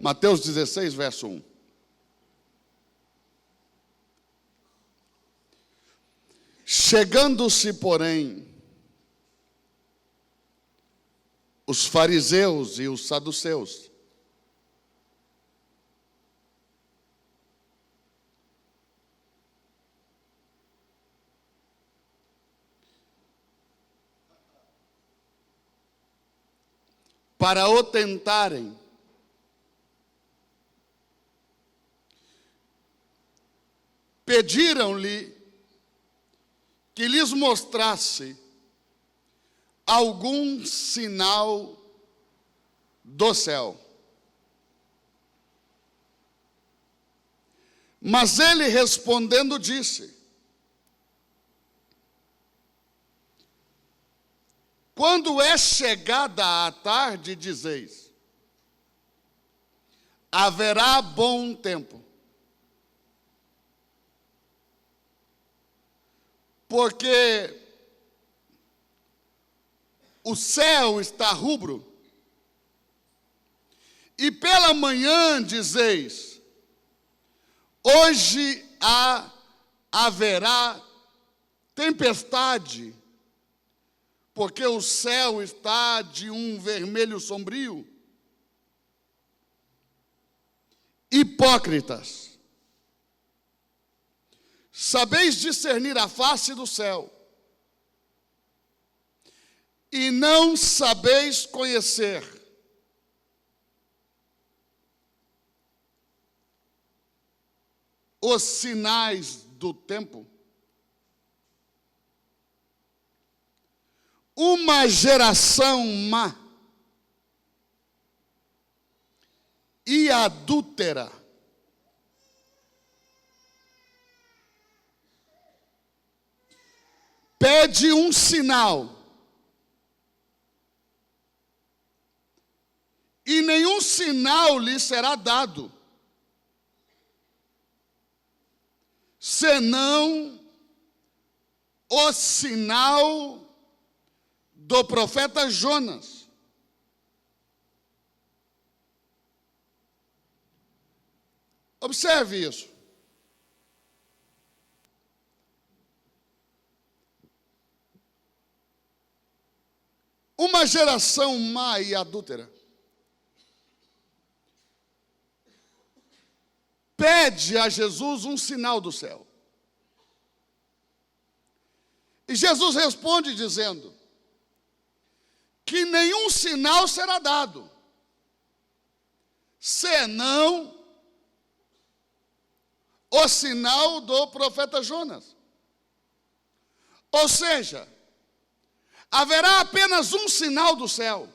Mateus 16, verso 1. Chegando-se, porém, os fariseus e os saduceus, para o tentarem, pediram-lhe que lhes mostrasse algum sinal do céu. Mas ele respondendo disse: quando é chegada a tarde, dizeis, haverá bom tempo. Porque o céu está rubro, e pela manhã dizeis, hoje haverá tempestade, porque o céu está de um vermelho sombrio. Hipócritas, sabeis discernir a face do céu, e não sabeis conhecer os sinais do tempo. Uma geração má e adúltera pede um sinal, e nenhum sinal lhe será dado, senão o sinal do profeta Jonas. Observe isso. Uma geração má e adúltera pede a Jesus um sinal do céu. E Jesus responde dizendo que nenhum sinal será dado, senão o sinal do profeta Jonas. Ou seja, haverá apenas um sinal do céu.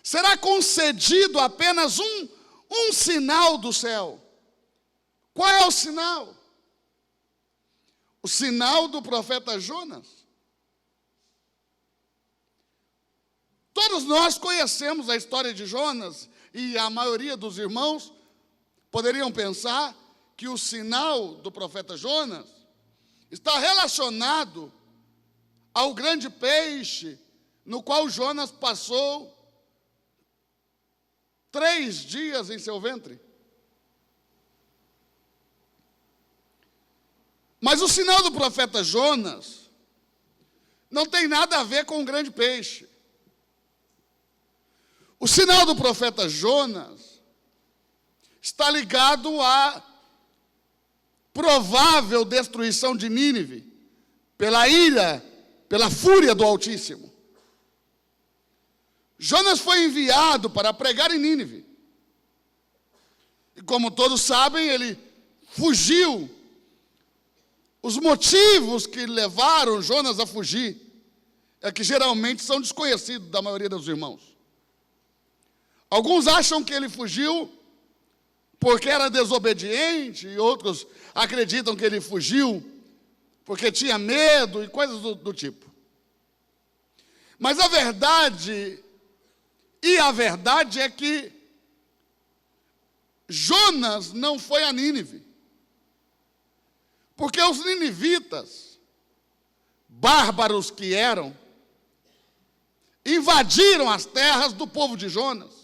Será concedido apenas um sinal do céu. Qual é o sinal? O sinal do profeta Jonas. Todos nós conhecemos a história de Jonas, e a maioria dos irmãos poderiam pensar que o sinal do profeta Jonas está relacionado ao grande peixe no qual Jonas passou 3 dias em seu ventre. Mas o sinal do profeta Jonas não tem nada a ver com o grande peixe. O sinal do profeta Jonas está ligado à provável destruição de Nínive pela ira, pela fúria do Altíssimo. Jonas foi enviado para pregar em Nínive. E como todos sabem, ele fugiu. Os motivos que levaram Jonas a fugir é que geralmente são desconhecidos da maioria dos irmãos. Alguns acham que ele fugiu porque era desobediente, e outros acreditam que ele fugiu porque tinha medo e coisas do tipo. Mas a verdade é que Jonas não foi a Nínive. Porque os ninivitas, bárbaros que eram, invadiram as terras do povo de Jonas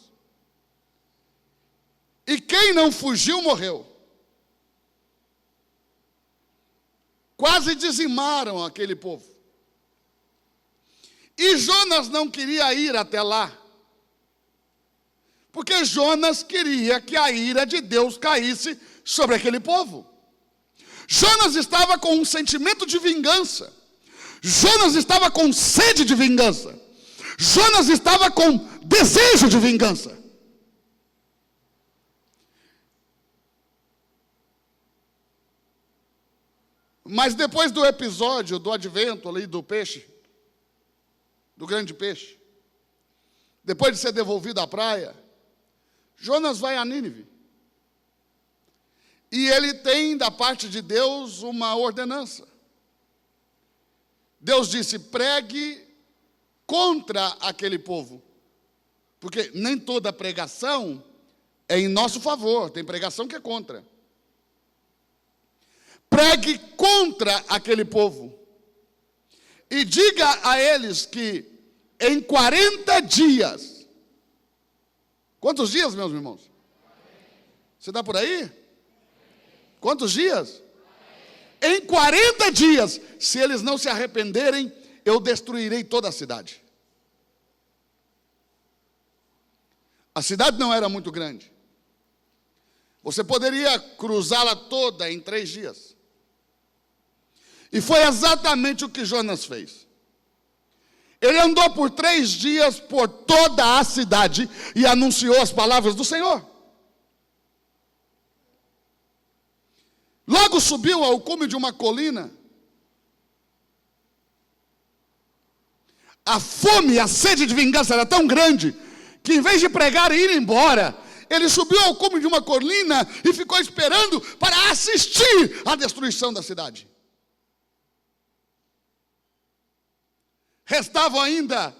E quem não fugiu, morreu. Quase dizimaram aquele povo. E Jonas não queria ir até lá, porque Jonas queria que a ira de Deus caísse sobre aquele povo. Jonas estava com um sentimento de vingança. Jonas estava com sede de vingança. Jonas estava com desejo de vingança. Mas depois do episódio do advento ali do peixe, do grande peixe, depois de ser devolvido à praia, Jonas vai a Nínive. E ele tem da parte de Deus uma ordenança. Deus disse: pregue contra aquele povo. Porque nem toda pregação é em nosso favor, tem pregação que é contra. Pregue contra aquele povo. E diga a eles que em 40 dias. Quantos dias, meus irmãos? Você está por aí? Quantos dias? Em 40 dias, se eles não se arrependerem, eu destruirei toda a cidade. A cidade não era muito grande. Você poderia cruzá-la toda em 3 dias. E foi exatamente o que Jonas fez. Ele andou por 3 dias por toda a cidade e anunciou as palavras do Senhor. Logo subiu ao cume de uma colina. A fome, a sede de vingança era tão grande que, em vez de pregar e ir embora, ele subiu ao cume de uma colina e ficou esperando para assistir à destruição da cidade. Restavam ainda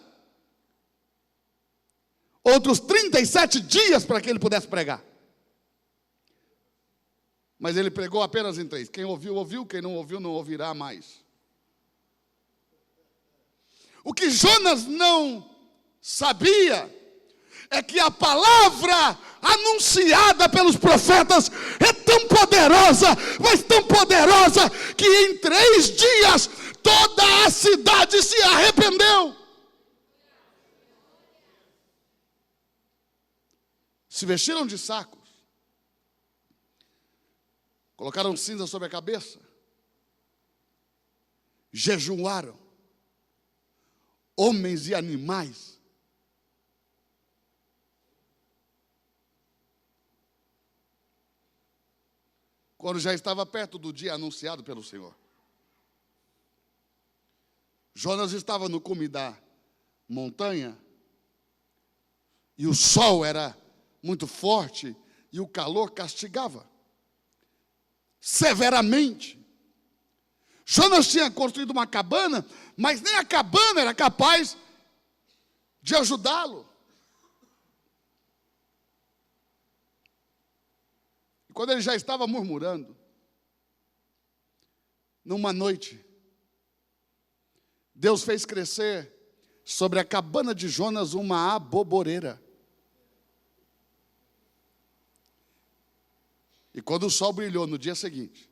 outros 37 dias para que ele pudesse pregar. Mas ele pregou apenas em 3. Quem ouviu, ouviu. Quem não ouviu, não ouvirá mais. O que Jonas não sabia é que a palavra anunciada pelos profetas é tão poderosa, mas tão poderosa, que em 3 dias toda a cidade se arrependeu. Se vestiram de sacos, colocaram cinza sobre a cabeça, jejuaram, homens e animais. Quando já estava perto do dia anunciado pelo Senhor, Jonas estava no cume da montanha, e o sol era muito forte, e o calor castigava severamente. Jonas tinha construído uma cabana, mas nem a cabana era capaz de ajudá-lo. E quando ele já estava murmurando, numa noite, Deus fez crescer sobre a cabana de Jonas uma aboboreira. E quando o sol brilhou no dia seguinte,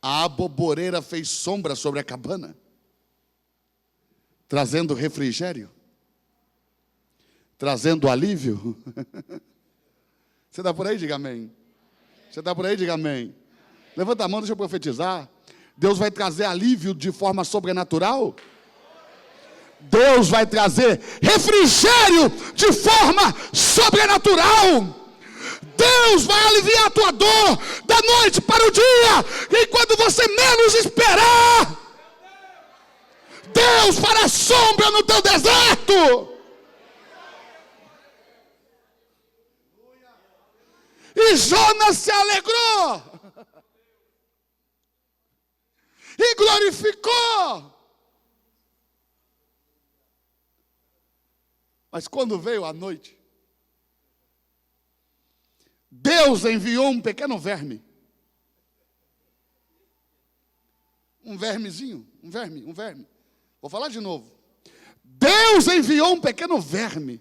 a aboboreira fez sombra sobre a cabana, trazendo refrigério, trazendo alívio. Você está por aí? Diga amém. Você está por aí? Diga amém. Levanta a mão, deixa eu profetizar. Deus vai trazer alívio de forma sobrenatural. Deus vai trazer refrigério de forma sobrenatural. Deus vai aliviar a tua dor da noite para o dia, e quando você menos esperar, Deus fará sombra no teu deserto. E Jonas se alegrou e glorificou. Mas quando veio a noite, Deus enviou um pequeno verme. Um vermezinho, um verme. Vou falar de novo. Deus enviou um pequeno verme.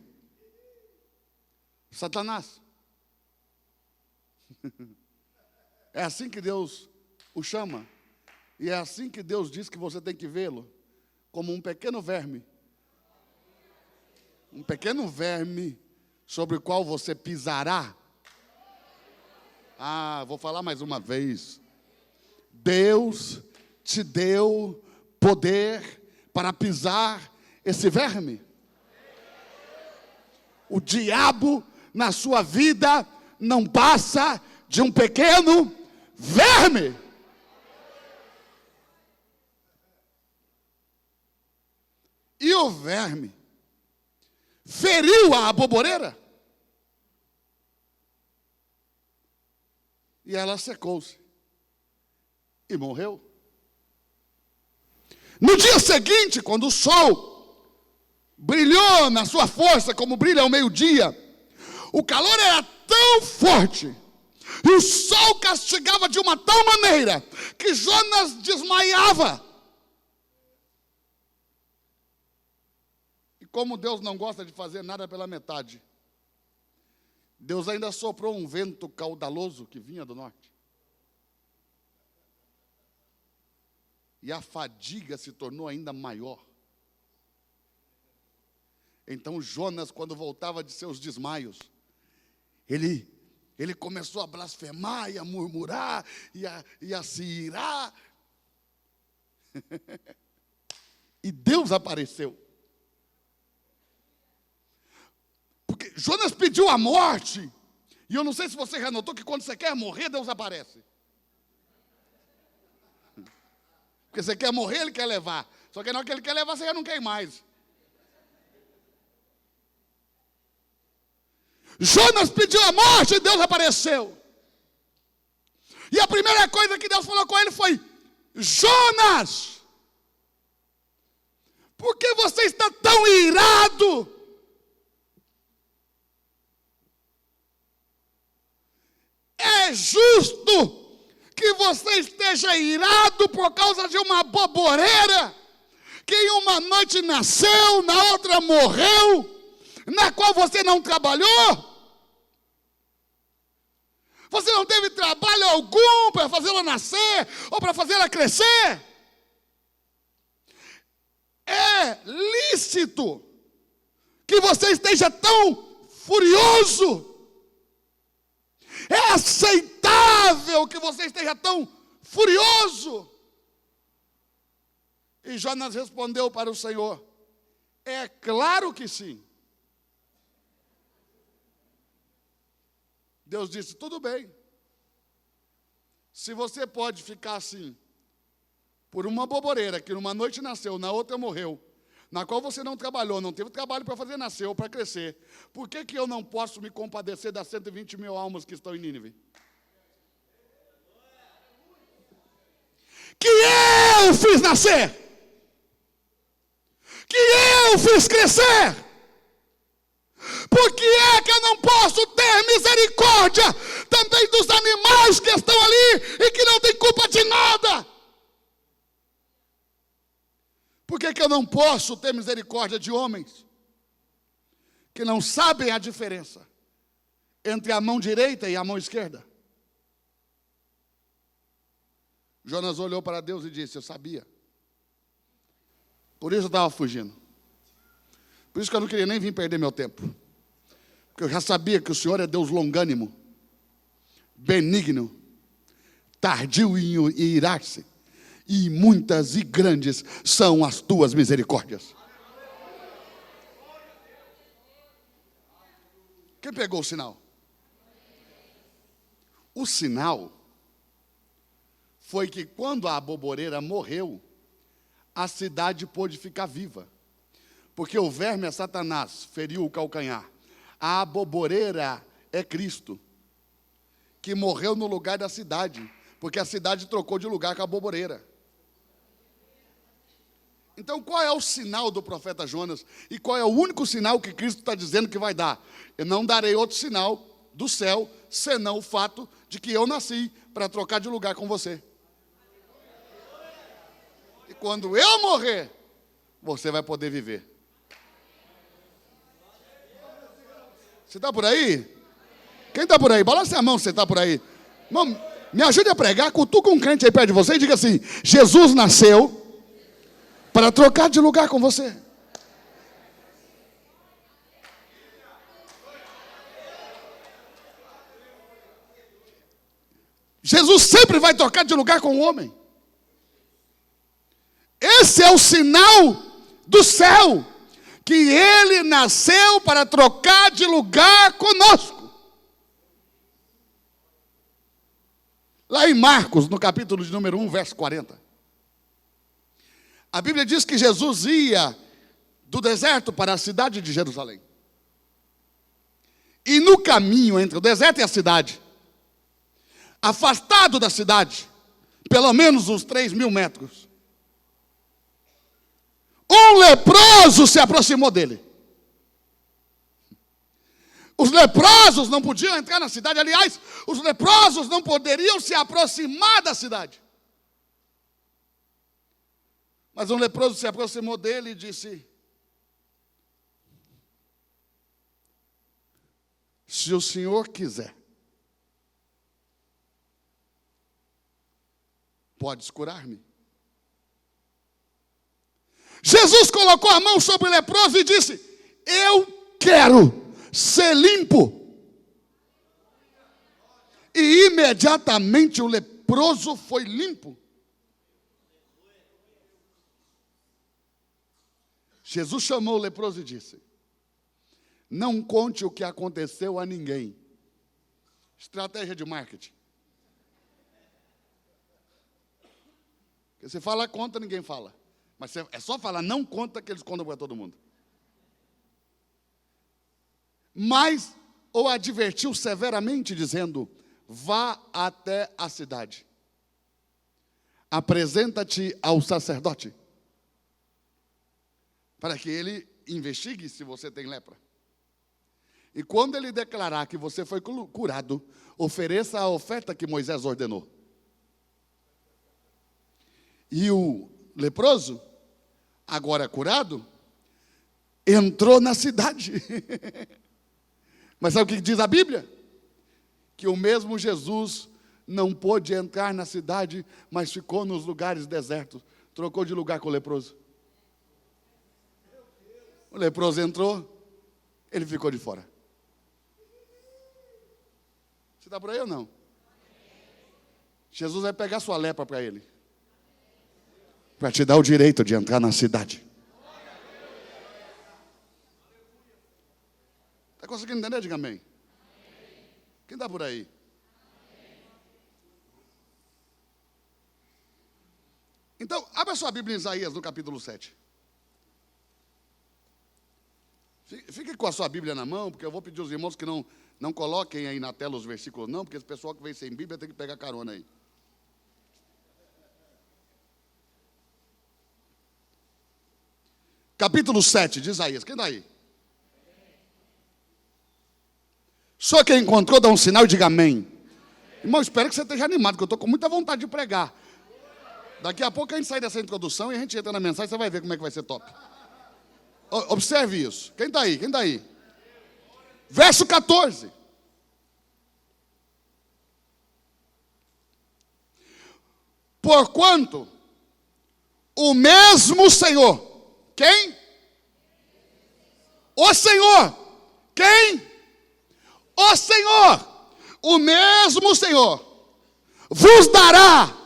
Satanás. É assim que Deus o chama. E é assim que Deus diz que você tem que vê-lo, como um pequeno verme. Um pequeno verme sobre o qual você pisará. Vou falar mais uma vez. Deus te deu poder para pisar esse verme. O diabo na sua vida não passa de um pequeno verme. E o verme feriu a aboboreira. E ela secou-se e morreu. No dia seguinte, quando o sol brilhou na sua força, como brilha ao meio-dia, o calor era tão forte, e o sol castigava de uma tal maneira, que Jonas desmaiava. E como Deus não gosta de fazer nada pela metade, Deus ainda soprou um vento caudaloso que vinha do norte. E a fadiga se tornou ainda maior. Então Jonas, quando voltava de seus desmaios, ele começou a blasfemar e a murmurar e a se irar. E Deus apareceu. Porque Jonas pediu a morte. E eu não sei se você já notou que quando você quer morrer, Deus aparece. Porque você quer morrer, Ele quer levar. Só que na hora que Ele quer levar, você já não quer ir mais. Jonas pediu a morte e Deus apareceu. E a primeira coisa que Deus falou com ele foi: Jonas, por que você está tão irado? É justo que você esteja irado por causa de uma aboboreira, que em uma noite nasceu, na outra morreu, na qual você não trabalhou? Você não teve trabalho algum para fazê-la nascer ou para fazê-la crescer? É lícito que você esteja tão furioso. É aceitável que você esteja tão furioso. E Jonas respondeu para o Senhor: é claro que sim. Deus disse: tudo bem. Se você pode ficar assim, por uma aboboreira que numa noite nasceu, na outra morreu, na qual você não trabalhou, não teve trabalho para fazer nascer ou para crescer, por que eu não posso me compadecer das 120 mil almas que estão em Nínive? Que eu fiz nascer, que eu fiz crescer. Por que é que eu não posso ter misericórdia também dos animais que estão ali e que não têm culpa de nada? Por que eu não posso ter misericórdia de homens que não sabem a diferença entre a mão direita e a mão esquerda? Jonas olhou para Deus e disse: eu sabia. Por isso eu estava fugindo. Por isso que eu não queria nem vir perder meu tempo. Porque eu já sabia que o Senhor é Deus longânimo, benigno, tardio em irar-se. E muitas e grandes são as tuas misericórdias. Quem pegou o sinal? O sinal foi que quando a aboboreira morreu, a cidade pôde ficar viva. Porque o verme é Satanás, feriu o calcanhar. A aboboreira é Cristo, que morreu no lugar da cidade, porque a cidade trocou de lugar com a aboboreira. Então qual é o sinal do profeta Jonas? E qual é o único sinal que Cristo está dizendo que vai dar? Eu não darei outro sinal do céu, senão o fato de que eu nasci para trocar de lugar com você. E quando eu morrer, você vai poder viver. Você está por aí? Quem está por aí? Balance a mão se você está por aí. Irmão, me ajude a pregar, cutuca um crente aí perto de você e diga assim: Jesus nasceu para trocar de lugar com você. Jesus sempre vai trocar de lugar com o homem. Esse é o sinal do céu, que ele nasceu para trocar de lugar conosco. Lá em Marcos, no capítulo de número 1, verso 40. A Bíblia diz que Jesus ia do deserto para a cidade de Jerusalém. E no caminho entre o deserto e a cidade, afastado da cidade, pelo menos uns 3.000 metros, um leproso se aproximou dele. Os leprosos não podiam entrar na cidade. Aliás, os leprosos não poderiam se aproximar da cidade. Mas um leproso se aproximou dele e disse: se o senhor quiser, podes curar-me. Jesus colocou a mão sobre o leproso e disse: eu quero ser limpo. E imediatamente o leproso foi limpo. Jesus chamou o leproso e disse: não conte o que aconteceu a ninguém. Estratégia de marketing. Porque você fala, conta, ninguém fala. Mas é só falar, não conta, que eles contam para todo mundo. Mas o advertiu severamente, dizendo: vá até a cidade, apresenta-te ao sacerdote, para que ele investigue se você tem lepra. E quando ele declarar que você foi curado, ofereça a oferta que Moisés ordenou. E o leproso, agora curado, entrou na cidade. Mas sabe o que diz a Bíblia? Que o mesmo Jesus não pôde entrar na cidade, mas ficou nos lugares desertos. Trocou de lugar com o leproso. O leproso entrou, ele ficou de fora. Você está por aí ou não? Jesus vai pegar sua lepra para ele, para te dar o direito de entrar na cidade. Está conseguindo entender? Diga amém. Quem está por aí? Então, abra sua Bíblia em Isaías, no capítulo 7. Fique com a sua Bíblia na mão, porque eu vou pedir aos irmãos que não coloquem aí na tela os versículos, não, porque esse pessoal que vem sem Bíblia tem que pegar carona aí. Capítulo 7 de Isaías. Quem está aí? Só quem encontrou, dá um sinal e diga amém. Irmão, espero que você esteja animado, porque eu estou com muita vontade de pregar. Daqui a pouco a gente sai dessa introdução e a gente entra na mensagem, você vai ver como é que vai ser top. Observe isso. Quem está aí? Quem está aí? Verso 14. Porquanto o mesmo Senhor. Quem? O Senhor. Quem? O Senhor. O mesmo Senhor vos dará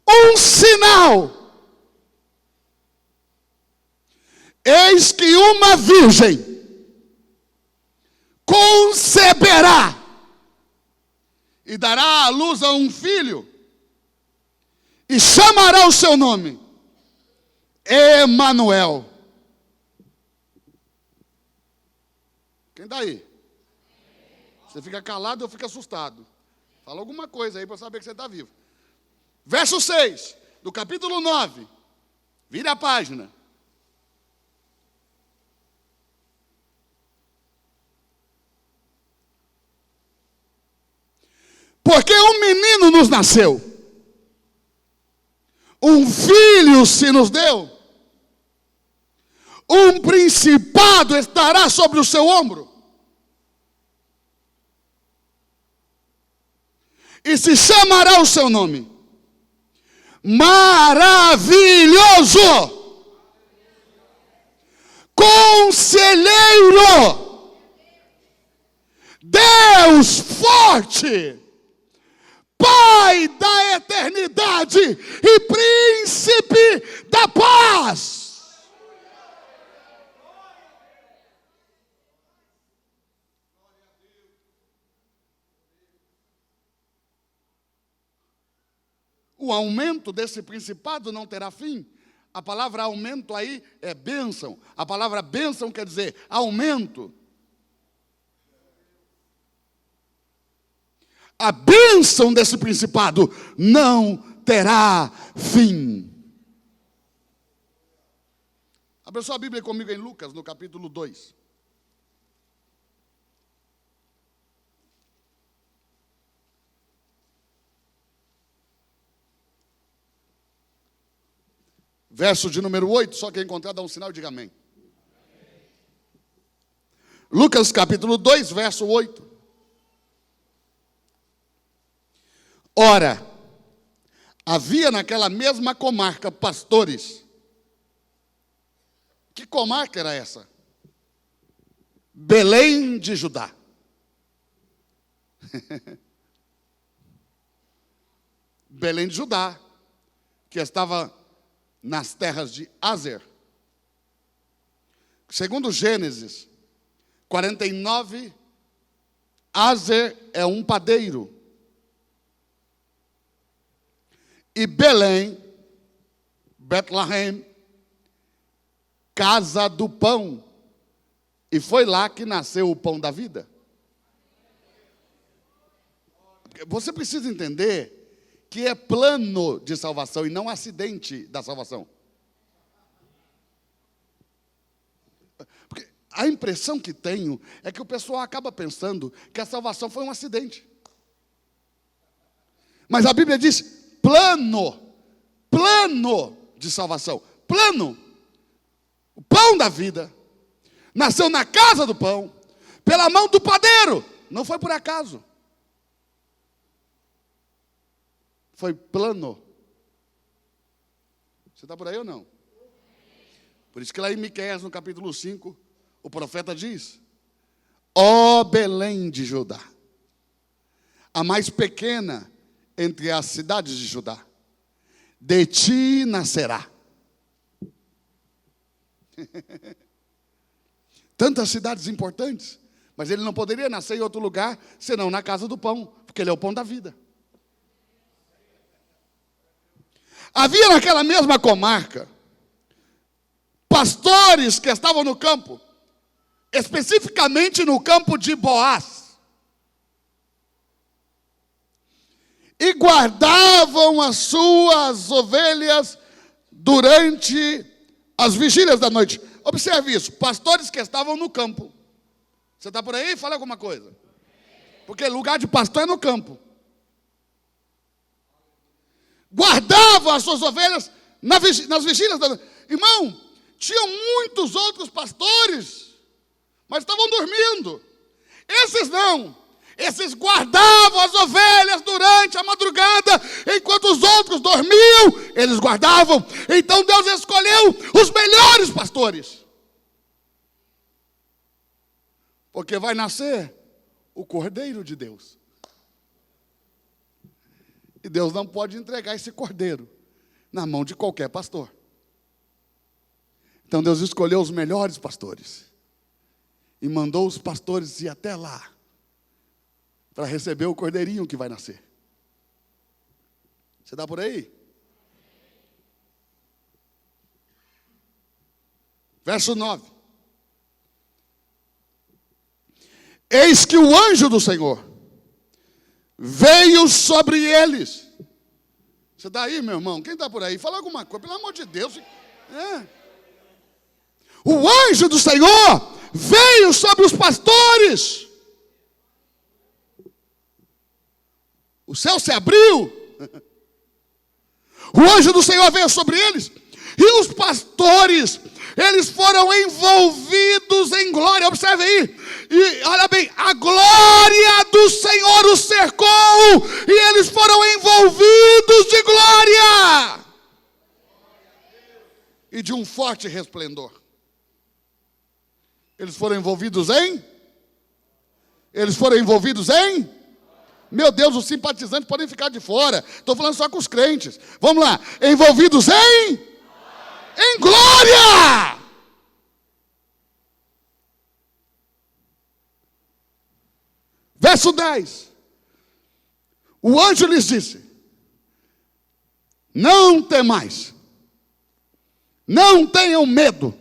um sinal. Eis que uma virgem conceberá e dará à luz a um filho, e chamará o seu nome Emanuel. Quem está aí? Você fica calado ou fica assustado? Fala alguma coisa aí para saber que você está vivo. Verso 6, do capítulo 9. Vire a página. Porque um menino nos nasceu, um filho se nos deu, um principado estará sobre o seu ombro, e se chamará o seu nome. Maravilhoso, Conselheiro, Deus forte, Pai da eternidade e Príncipe da paz. O aumento desse principado não terá fim. A palavra aumento aí é bênção. A palavra bênção quer dizer aumento. A bênção desse principado não terá fim. Abra sua Bíblia comigo em Lucas, no capítulo 2. Verso de número 8, só quem encontrar dá um sinal e diga amém. Lucas capítulo 2, verso 8. Ora, havia naquela mesma comarca pastores. Que comarca era essa? Belém de Judá. Belém de Judá, que estava nas terras de Azer. Segundo Gênesis 49, Azer é um padeiro. E Belém, Betlehem, casa do pão. E foi lá que nasceu o pão da vida. Você precisa entender que é plano de salvação e não acidente da salvação. Porque a impressão que tenho é que o pessoal acaba pensando que a salvação foi um acidente. Mas a Bíblia diz plano de salvação. Plano. O pão da vida nasceu na casa do pão, pela mão do padeiro. Não foi por acaso. Foi plano. Você está por aí ou não? Por isso que lá em Miqueias, no capítulo 5, o profeta diz: ó Belém de Judá, a mais pequena entre as cidades de Judá, de ti nascerá. Tantas cidades importantes, mas ele não poderia nascer em outro lugar, senão na casa do pão, porque ele é o pão da vida. Havia naquela mesma comarca pastores que estavam no campo, especificamente no campo de Boaz, e guardavam as suas ovelhas durante as vigílias da noite. Observe isso, pastores que estavam no campo. Você está por aí? Fala alguma coisa. Porque lugar de pastor é no campo. Guardavam as suas ovelhas nas vigílias da noite. Irmão, tinham muitos outros pastores, mas estavam dormindo. Esses não. Esses guardavam as ovelhas durante a madrugada, enquanto os outros dormiam, eles guardavam. Então Deus escolheu os melhores pastores. Porque vai nascer o Cordeiro de Deus. E Deus não pode entregar esse cordeiro na mão de qualquer pastor. Então Deus escolheu os melhores pastores. E mandou os pastores ir até lá, para receber o cordeirinho que vai nascer. Você está por aí? Verso 9. Eis que o anjo do Senhor veio sobre eles. Você está aí, meu irmão? Quem está por aí? Fala alguma coisa, pelo amor de Deus. O anjo do Senhor veio sobre os pastores. O céu se abriu. O anjo do Senhor veio sobre eles. E os pastores Eles foram envolvidos em glória. Observe aí. E olha bem, a glória do Senhor os cercou. E eles foram envolvidos de glória. E de um forte resplendor. Eles foram envolvidos em? Eles foram envolvidos em? Meu Deus, os simpatizantes podem ficar de fora. Estou falando só com os crentes. Vamos lá. Envolvidos em? Em glória! Verso 10. O anjo lhes disse: não temais, não tenham medo,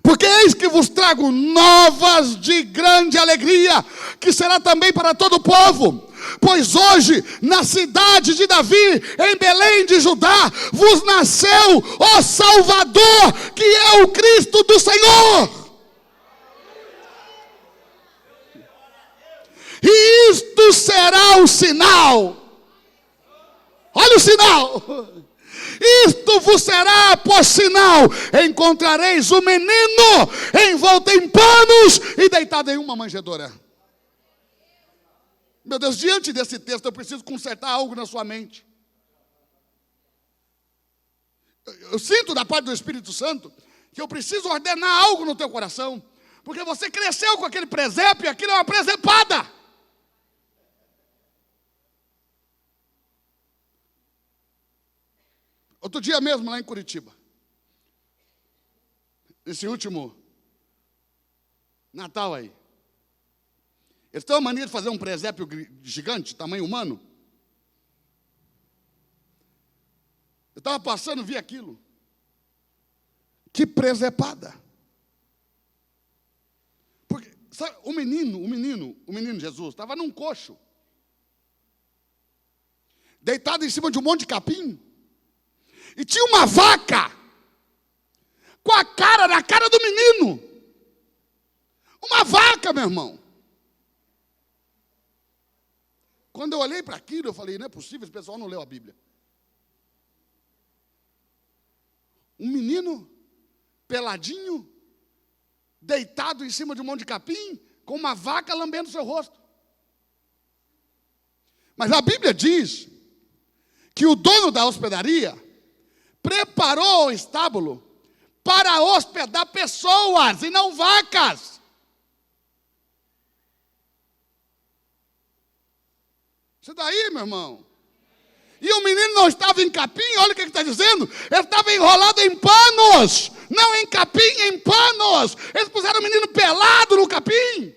porque eis que vos trago novas de grande alegria, que será também para todo o povo. Pois hoje, na cidade de Davi, em Belém de Judá, vos nasceu o Salvador, que é o Cristo do Senhor. E isto será o sinal. Olha o sinal. Isto vos será por sinal: encontrareis o menino envolto em panos e deitado em uma manjedoura. Meu Deus, diante desse texto eu preciso consertar algo na sua mente. Eu sinto da parte do Espírito Santo que eu preciso ordenar algo no teu coração, porque você cresceu com aquele presépio e aquilo é uma presepada. Outro dia mesmo, lá em Curitiba, esse último Natal aí, eles têm uma mania de fazer um presépio gigante, tamanho humano. Eu estava passando, vi aquilo. Que presepada. Porque, sabe, o menino Jesus, estava num coxo, deitado em cima de um monte de capim. E tinha uma vaca com a cara na cara do menino. Uma vaca, meu irmão. Quando eu olhei para aquilo, eu falei: não é possível, esse pessoal não leu a Bíblia. Um menino peladinho, deitado em cima de um monte de capim, com uma vaca lambendo seu rosto. Mas a Bíblia diz que o dono da hospedaria preparou o estábulo para hospedar pessoas e não vacas. Você está aí, meu irmão? E o menino não estava em capim, olha o que ele está dizendo. Ele estava enrolado em panos, não em capim, em panos. Eles puseram o menino pelado no capim.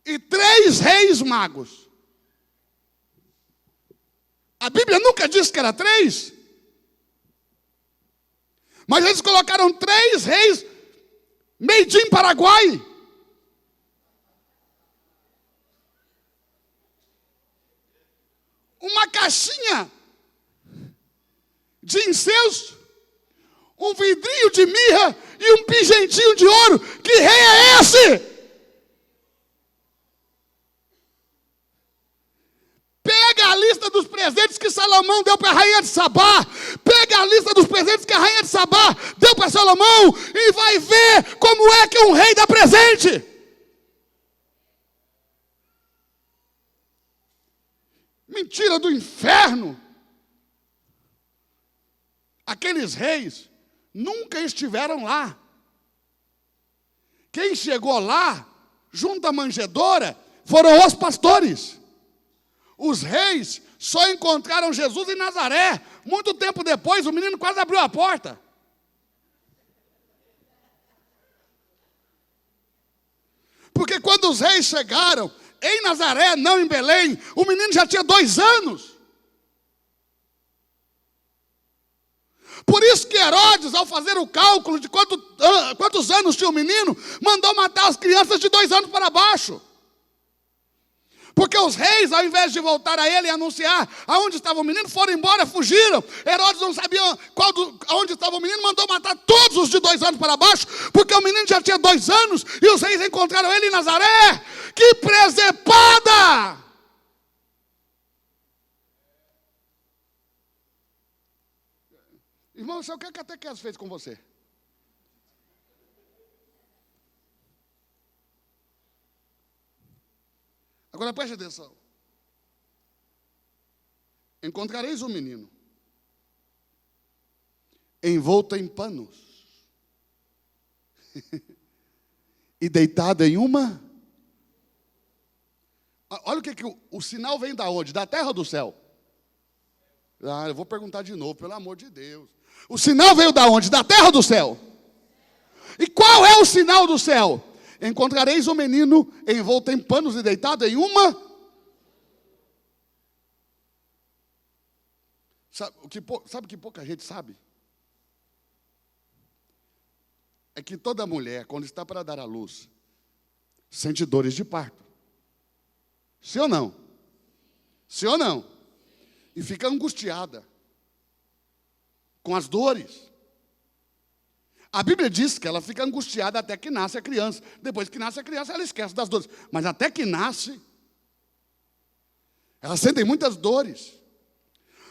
E 3 reis magos. A Bíblia nunca disse que era 3. Mas eles colocaram 3 reis made in Paraguai. Uma caixinha de incenso, um vidrinho de mirra e um pingentinho de ouro. Que rei é esse? Pega a lista dos presentes que Salomão deu para a rainha de Sabá. Pega a lista dos presentes que a rainha de Sabá deu para Salomão e vai ver como é que um rei dá presente. Mentira do inferno. Aqueles reis nunca estiveram lá. Quem chegou lá, junto à manjedoura, foram os pastores. Os reis só encontraram Jesus em Nazaré. Muito tempo depois, o menino quase abriu a porta. Porque quando os reis chegaram em Nazaré, não em Belém, o menino já tinha 2 anos. Por isso que Herodes, ao fazer o cálculo de quantos anos tinha o menino, mandou matar as crianças de 2 anos para baixo. Porque os reis, ao invés de voltar a ele e anunciar aonde estava o menino, foram embora, fugiram. Herodes não sabia aonde estava o menino, mandou matar todos os de 2 anos para baixo, porque o menino já tinha 2 anos e os reis encontraram ele em Nazaré. Que presepada! Então, o que a catequese fez com você? Agora preste atenção. Encontrareis um menino envolto em panos e deitado em uma... Olha o que o sinal vem da onde? Da terra ou do céu? Eu vou perguntar de novo, pelo amor de Deus. O sinal veio da onde? Da terra ou do céu? E qual é o sinal do céu? Encontrareis um menino envolto em panos e deitado em uma... Sabe o que pouca gente sabe? É que toda mulher, quando está para dar à luz, sente dores de parto. Sim ou não? Sim ou não? E fica angustiada com as dores. A Bíblia diz que ela fica angustiada até que nasce a criança. Depois que nasce a criança, ela esquece das dores. Mas até que nasce, ela sente muitas dores.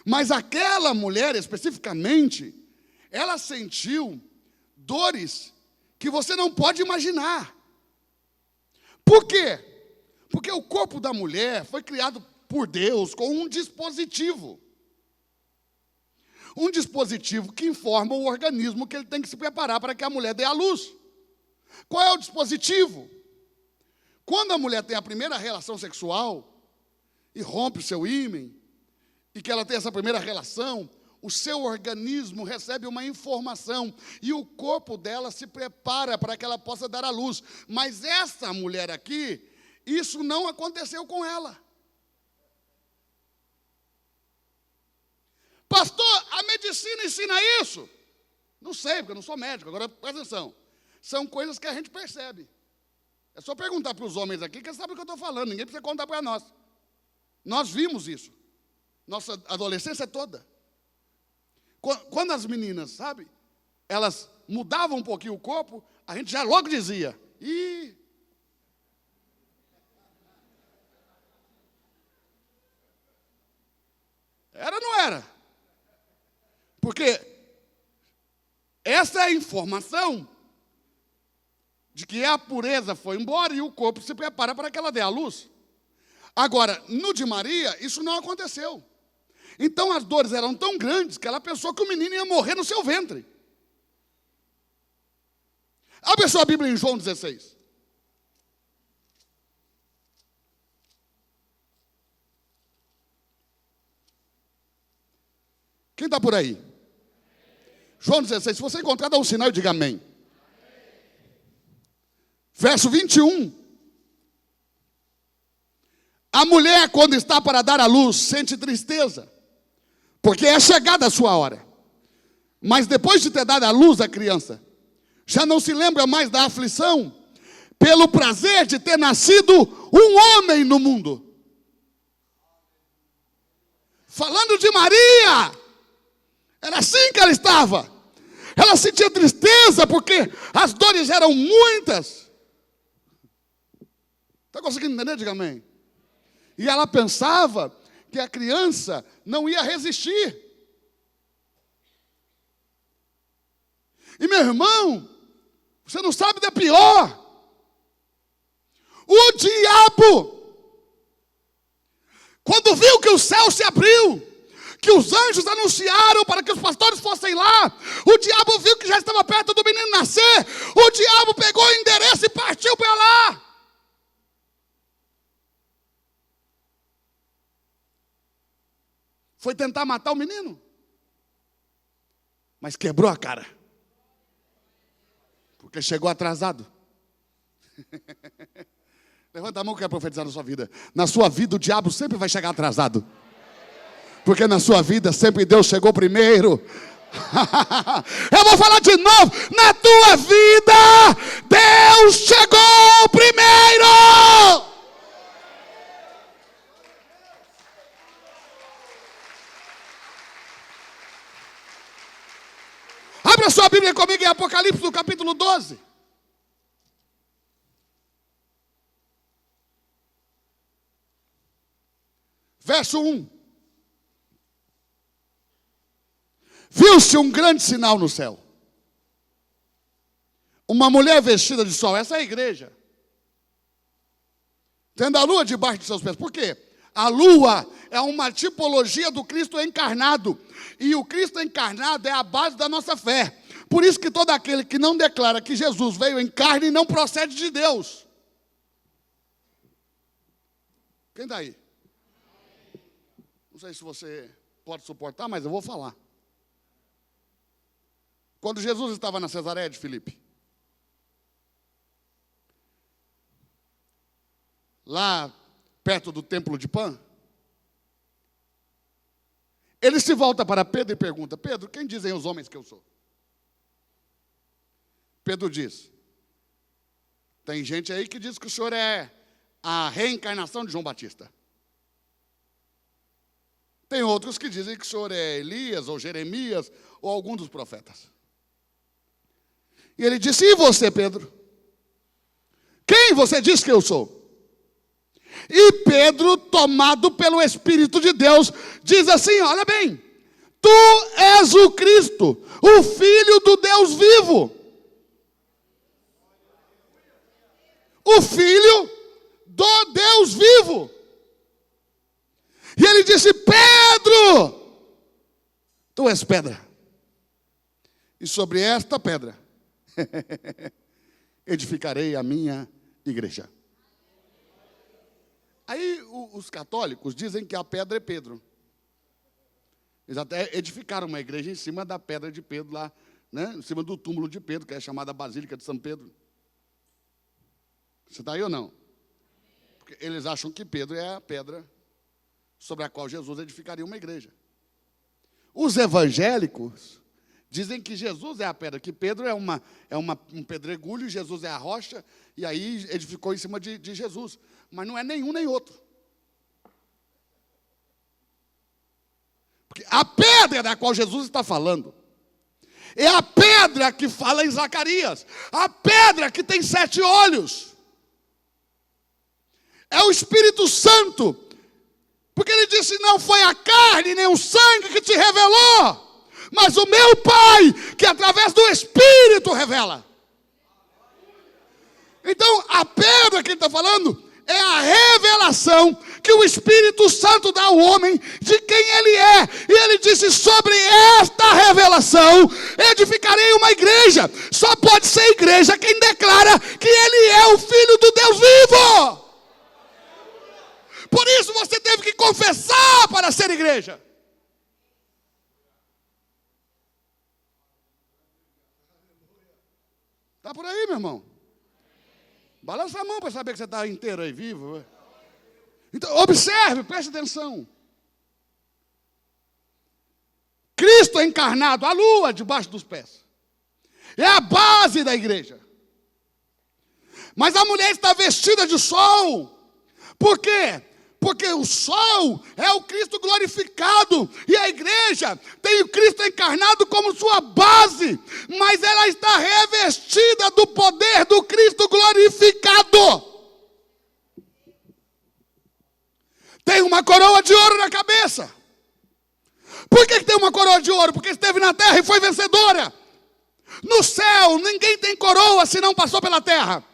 Mas aquela mulher, especificamente, ela sentiu dores que você não pode imaginar. Por quê? Porque o corpo da mulher foi criado por Deus com um dispositivo. Um dispositivo que informa o organismo que ele tem que se preparar para que a mulher dê à luz. Qual é o dispositivo? Quando a mulher tem a primeira relação sexual e rompe o seu ímen, e que ela tem essa primeira relação, o seu organismo recebe uma informação e o corpo dela se prepara para que ela possa dar à luz. Mas essa mulher aqui, isso não aconteceu com ela. Pastor, a medicina ensina isso? Não sei, porque eu não sou médico. Agora, presta atenção. São coisas que a gente percebe. É só perguntar para os homens aqui que eles sabem o que eu estou falando. Ninguém precisa contar para nós. Nós vimos isso. Nossa adolescência toda. Quando as meninas, sabe, elas mudavam um pouquinho o corpo, a gente já logo dizia, era ou não era? Porque essa é a informação de que a pureza foi embora e o corpo se prepara para que ela dê à luz. Agora, no de Maria, isso não aconteceu. Então as dores eram tão grandes que ela pensou que o menino ia morrer no seu ventre. Abre sua Bíblia em João 16. Quem está por aí? João 16, se você encontrar, dá um sinal e diga amém. Verso 21. A mulher, quando está para dar à luz, sente tristeza, porque é chegada a sua hora. Mas depois de ter dado à luz a criança, já não se lembra mais da aflição, pelo prazer de ter nascido um homem no mundo. Falando de Maria, era assim que ela estava. Ela sentia tristeza porque as dores eram muitas. Está conseguindo entender? Diga amém. E ela pensava que a criança não ia resistir. E meu irmão, você não sabe da pior. O diabo, quando viu que o céu se abriu, que os anjos anunciaram para que os pastores fossem lá, o diabo viu que já estava perto do menino nascer, o diabo pegou o endereço e partiu para lá. Foi tentar matar o menino, mas quebrou a cara, porque chegou atrasado. Levanta a mão que quer profetizar na sua vida. Na sua vida o diabo sempre vai chegar atrasado, porque na sua vida sempre Deus chegou primeiro. Eu vou falar de novo. Na tua vida Deus chegou primeiro. Abra sua Bíblia comigo em Apocalipse, no capítulo 12. Verso 1. viu-se um grande sinal no céu. Uma mulher vestida de sol, essa é a igreja. Tendo a lua debaixo de seus pés. Por quê? A lua é uma tipologia do Cristo encarnado. E o Cristo encarnado é a base da nossa fé. Por isso que todo aquele que não declara que Jesus veio em carne não procede de Deus. Quem está aí? Não sei se você pode suportar, mas eu vou falar. Quando Jesus estava na Cesareia de Filipe, lá perto do templo de Pan, ele se volta para Pedro e pergunta: Pedro, quem dizem os homens que eu sou? Pedro diz: tem gente aí que diz que o senhor é a reencarnação de João Batista. Tem outros que dizem que o senhor é Elias, ou Jeremias, ou algum dos profetas. E ele disse: e você, Pedro? Quem você diz que eu sou? E Pedro, tomado pelo Espírito de Deus, diz assim: olha bem, tu és o Cristo, o Filho do Deus vivo. O Filho do Deus vivo. E ele disse: Pedro, tu és pedra, e sobre esta pedra edificarei a minha igreja. Aí os católicos dizem que a pedra é Pedro. Eles até edificaram uma igreja em cima da pedra de Pedro lá, né? Em cima do túmulo de Pedro, que é chamada Basílica de São Pedro. Você está aí ou não? Porque eles acham que Pedro é a pedra sobre a qual Jesus edificaria uma igreja. Os evangélicos dizem que Jesus é a pedra, que Pedro é um pedregulho, Jesus é a rocha, e aí edificou em cima de Jesus. Mas não é nenhum nem outro. Porque a pedra da qual Jesus está falando é a pedra que fala em Zacarias, a pedra que tem 7 olhos. É o Espírito Santo. Porque ele disse: não foi a carne nem o sangue que te revelou, mas o meu Pai, que através do Espírito revela. Então, a pedra que ele está falando é a revelação que o Espírito Santo dá ao homem de quem ele é. E ele disse: sobre esta revelação edificarei uma igreja. Só pode ser igreja quem declara que ele é o Filho do Deus vivo. Por isso você teve que confessar para ser igreja. Está por aí, meu irmão? Balança a mão para saber que você está inteiro aí, vivo. Então, observe, preste atenção. Cristo encarnado, a lua debaixo dos pés. É a base da igreja. Mas a mulher está vestida de sol. Por quê? Porque o sol é o Cristo glorificado. E a igreja tem o Cristo encarnado como sua base. Mas ela está revestida do poder do Cristo glorificado. Tem uma coroa de ouro na cabeça. Por que tem uma coroa de ouro? Porque esteve na terra e foi vencedora. No céu, ninguém tem coroa se não passou pela terra.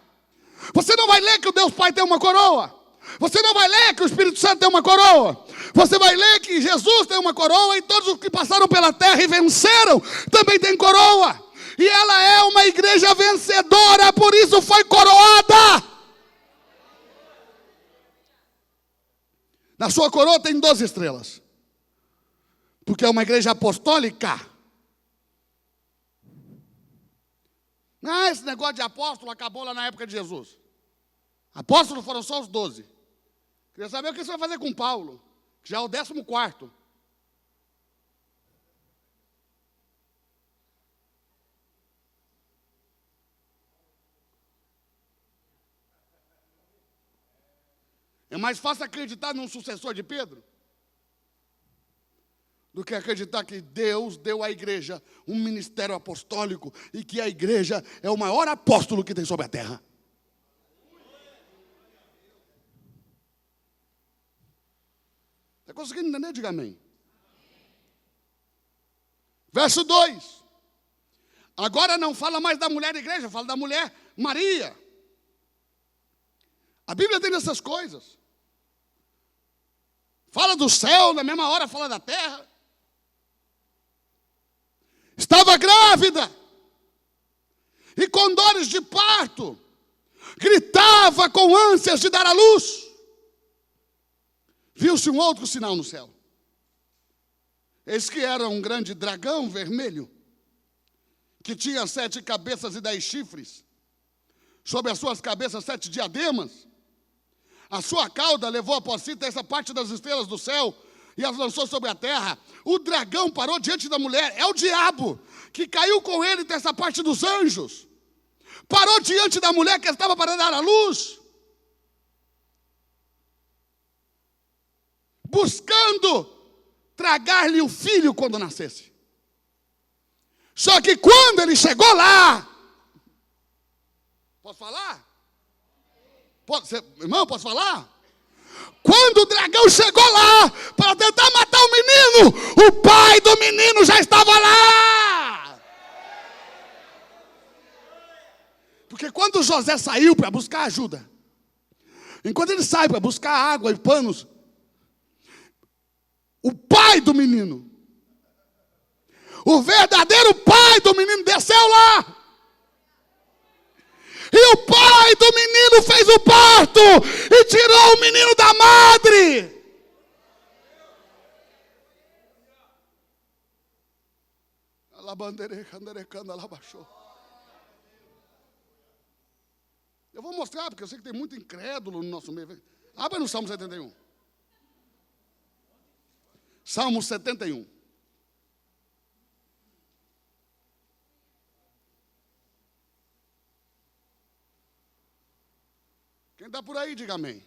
Você não vai ler que o Deus Pai tem uma coroa. Você não vai ler que o Espírito Santo tem uma coroa. Você vai ler que Jesus tem uma coroa, e todos os que passaram pela terra e venceram também têm coroa. E ela é uma igreja vencedora, por isso foi coroada. Na sua coroa tem 12 estrelas. Porque é uma igreja apostólica. Esse negócio de apóstolo acabou lá na época de Jesus. Apóstolos foram só os 12. Queria saber o que você vai fazer com Paulo, que já é o 14º. É mais fácil acreditar num sucessor de Pedro do que acreditar que Deus deu à igreja um ministério apostólico e que a igreja é o maior apóstolo que tem sobre a terra. Está conseguindo entender? Diga amém. Verso 2. Agora não fala mais da mulher igreja, fala da mulher Maria. A Bíblia tem essas coisas. Fala do céu, na mesma hora fala da terra. Estava grávida. E com dores de parto. Gritava com ânsias de dar à luz. Viu-se um outro sinal no céu. Eis que era um grande dragão vermelho, que tinha 7 cabeças e 10 chifres. Sobre as suas cabeças 7 diademas. A sua cauda levou após si essa parte das estrelas do céu e as lançou sobre a terra. O dragão parou diante da mulher. É o diabo que caiu com ele dessa parte dos anjos. Parou diante da mulher que estava para dar à luz. Buscando tragar-lhe o filho quando nascesse. Só que quando ele chegou lá... Posso falar? Irmão, posso falar? Quando o dragão chegou lá para tentar matar o menino, o pai do menino já estava lá. Porque quando José saiu para buscar ajuda, enquanto ele sai para buscar água e panos, o pai do menino, o verdadeiro pai do menino desceu lá. E o pai do menino fez o parto e tirou o menino da madre. Eu vou mostrar, porque eu sei que tem muito incrédulo no nosso meio. Abra no Salmo 71. Salmo 71. Quem está por aí, diga amém.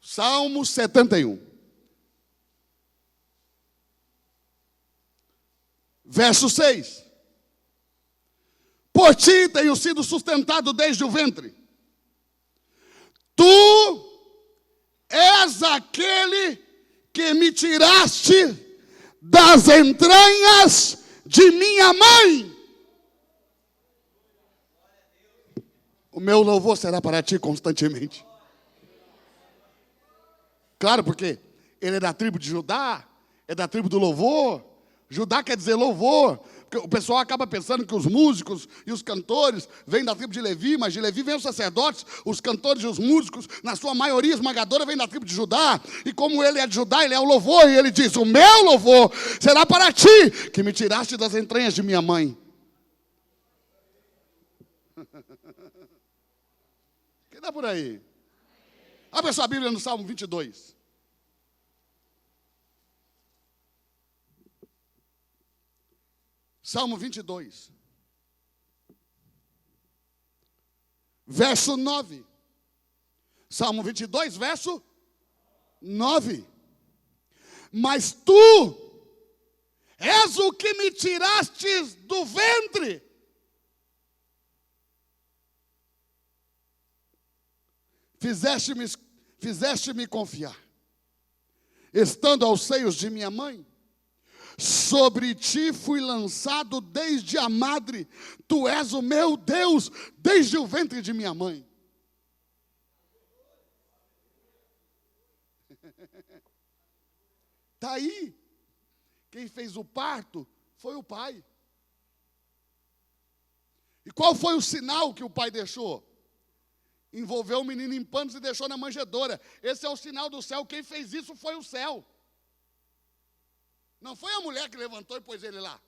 Salmo 71. Verso 6. Por ti tenho sido sustentado desde o ventre. Tu és aquele que me tiraste das entranhas de minha mãe. O meu louvor será para ti constantemente. Claro, porque ele é da tribo de Judá, é da tribo do louvor. Judá quer dizer louvor. Porque o pessoal acaba pensando que os músicos e os cantores vêm da tribo de Levi, mas de Levi vêm os sacerdotes, os cantores e os músicos, na sua maioria esmagadora, vêm da tribo de Judá. E como ele é de Judá, ele é o louvor. E ele diz, o meu louvor será para ti, que me tiraste das entranhas de minha mãe. Quem está por aí? Abre sua Bíblia no Salmo 22. Salmo 22. Verso 9. Salmo 22, verso 9. Mas tu és o que me tirastes do ventre. Fizeste-me confiar, estando aos seios de minha mãe. Sobre ti fui lançado desde a madre. Tu és o meu Deus desde o ventre de minha mãe. Está aí. Quem fez o parto foi o pai. E qual foi o sinal que o pai deixou? Envolveu o menino em panos e deixou na manjedoura. Esse é o sinal do céu. Quem fez isso foi o céu. Não foi a mulher que levantou e pôs ele lá.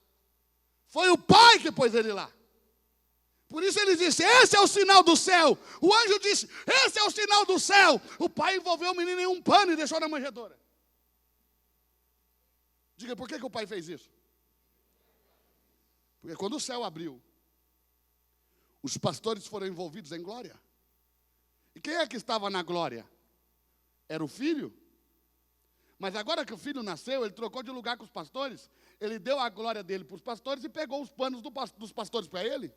Foi o pai que pôs ele lá. Por isso ele disse, esse é o sinal do céu. O anjo disse, esse é o sinal do céu. O pai envolveu o menino em um pano e deixou na manjedoura. Diga, por que o pai fez isso? Porque quando o céu abriu, os pastores foram envolvidos em glória. E quem é que estava na glória? Era o filho. Mas agora que o filho nasceu, ele trocou de lugar com os pastores. Ele deu a glória dele para os pastores e pegou os panos dos pastores para ele.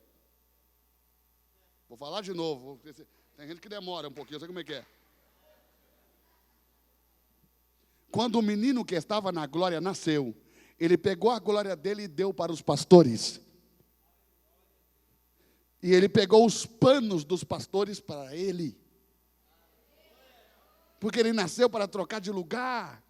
Vou falar de novo. Tem gente que demora um pouquinho, eu sei como é que é. Quando o menino que estava na glória nasceu, Ele pegou a glória dele e deu para os pastores. E ele pegou os panos dos pastores para ele. Porque ele nasceu para trocar de lugar.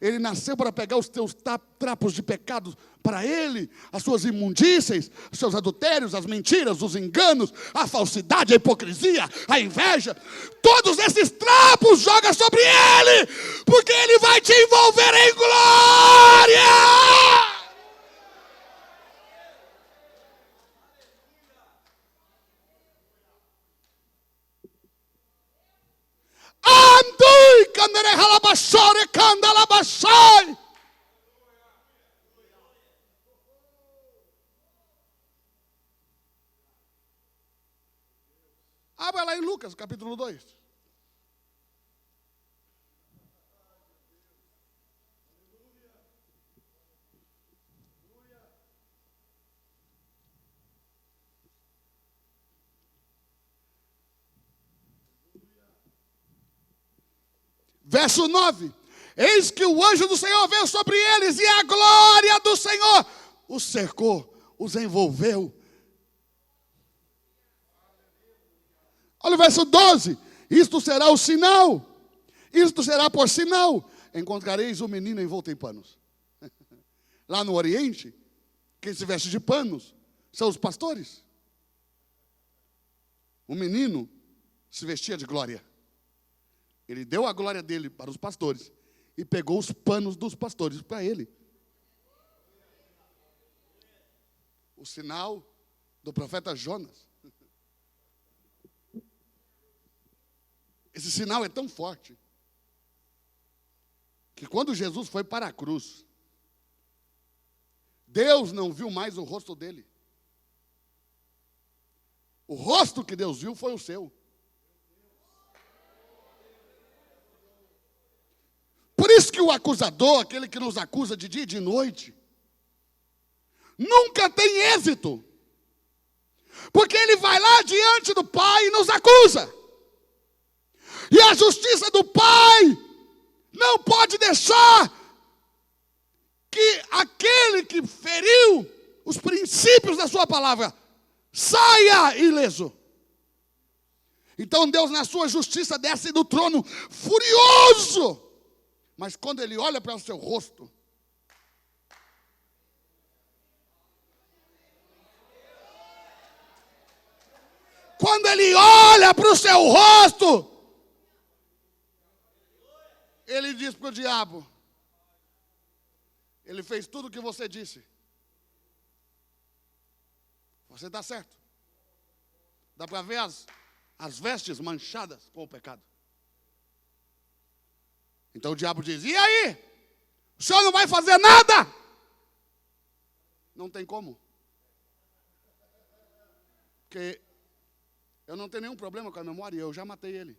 Ele nasceu para pegar os teus trapos de pecado para ele, as suas imundícias, os seus adultérios, as mentiras, os enganos, a falsidade, a hipocrisia, a inveja. Todos esses trapos joga sobre ele, porque ele vai te envolver em glória. Andui candere halabashore candalabashai. Abra lá em Lucas, capítulo 2. Verso 9. Eis que o anjo do Senhor veio sobre eles, e a glória do Senhor os cercou, os envolveu. Olha o verso 12. Isto será o sinal. Isto será por sinal. Encontrareis o menino envolto em panos. Lá no Oriente, quem se veste de panos são os pastores. O menino se vestia de glória. Ele deu a glória dele para os pastores e pegou os panos dos pastores para ele. O sinal do profeta Jonas. Esse sinal é tão forte que quando Jesus foi para a cruz, Deus não viu mais o rosto dele. O rosto que Deus viu foi o seu. Por isso que o acusador, aquele que nos acusa de dia e de noite, nunca tem êxito. Porque ele vai lá diante do Pai e nos acusa. E a justiça do Pai não pode deixar que aquele que feriu os princípios da sua palavra saia ileso. Então Deus, na sua justiça, desce do trono furioso. Mas quando ele olha para o seu rosto, quando ele olha para o seu rosto, ele diz para o diabo: ele fez tudo o que você disse. Você está certo. Dá para ver as vestes manchadas com o pecado. Então o diabo diz: e aí? O senhor não vai fazer nada? Não tem como. Porque eu não tenho nenhum problema com a memória, eu já matei ele.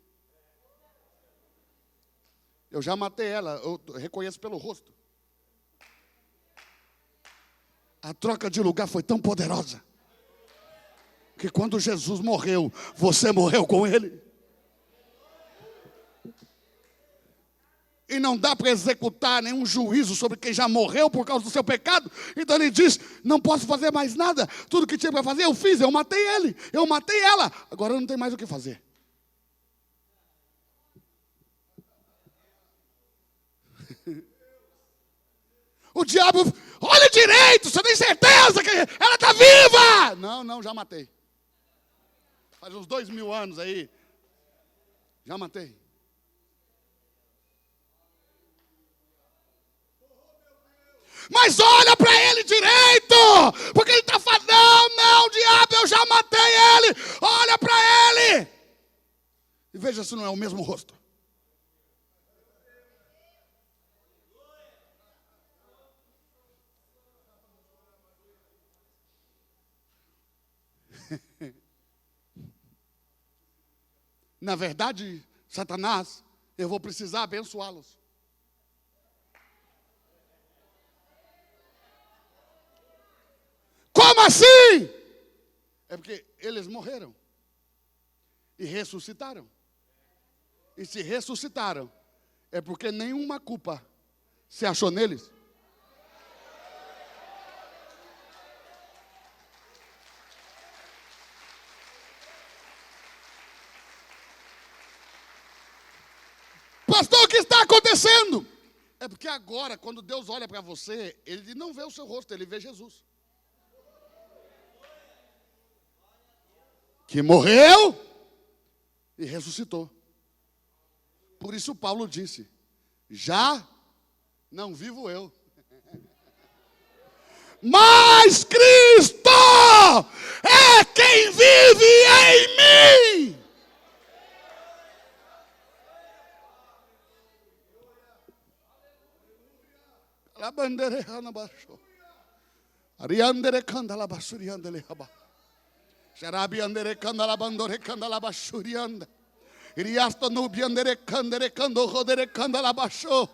Eu já matei ela, eu reconheço pelo rosto. A troca de lugar foi tão poderosa que quando Jesus morreu, você morreu com ele. E não dá para executar nenhum juízo sobre quem já morreu por causa do seu pecado. Então ele diz: não posso fazer mais nada. Tudo que tinha para fazer eu fiz, eu matei ele, eu matei ela. Agora não tem mais o que fazer. O diabo: olha direito, você tem certeza que ela está viva? Não, já matei. Faz uns 2000 anos aí. Já matei. Mas olha para ele direito, porque ele está falando: não, diabo, eu já matei ele. Olha para ele e veja se não é o mesmo rosto. Na verdade, Satanás, eu vou precisar abençoá-los. Como assim? É porque eles morreram e ressuscitaram. E se ressuscitaram, é porque nenhuma culpa se achou neles. pastor, o que está acontecendo? É porque agora, quando Deus olha para você, Ele não vê o seu rosto, Ele vê Jesus. Que morreu e ressuscitou. Por isso Paulo disse, já não vivo eu, mas Cristo é quem vive em mim. La bandere hana basho. Ariandere kandala basuriandele haba. Sharabi andere kandala bandore kandala basurianda. Iriasto nubiandere kandere kando hodere kandala basho.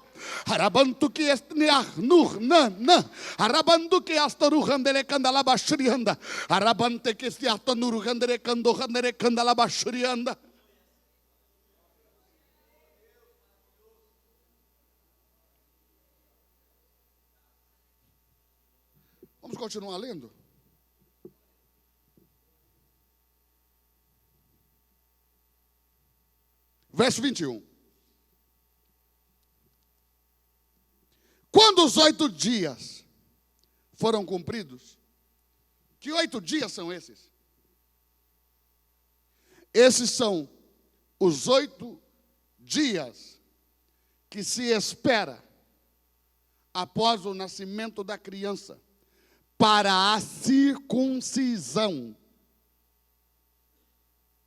Arabantu ki estniah nuh na. Arabantu ki astoruhandere kandala basurianda. Arabante ki stiasto nuruhandere kando handere kandala basurianda. Vamos continuar lendo? Verso 21. Quando os 8 dias foram cumpridos, que 8 dias são esses? Esses são os 8 dias que se espera após o nascimento da criança para a circuncisão. O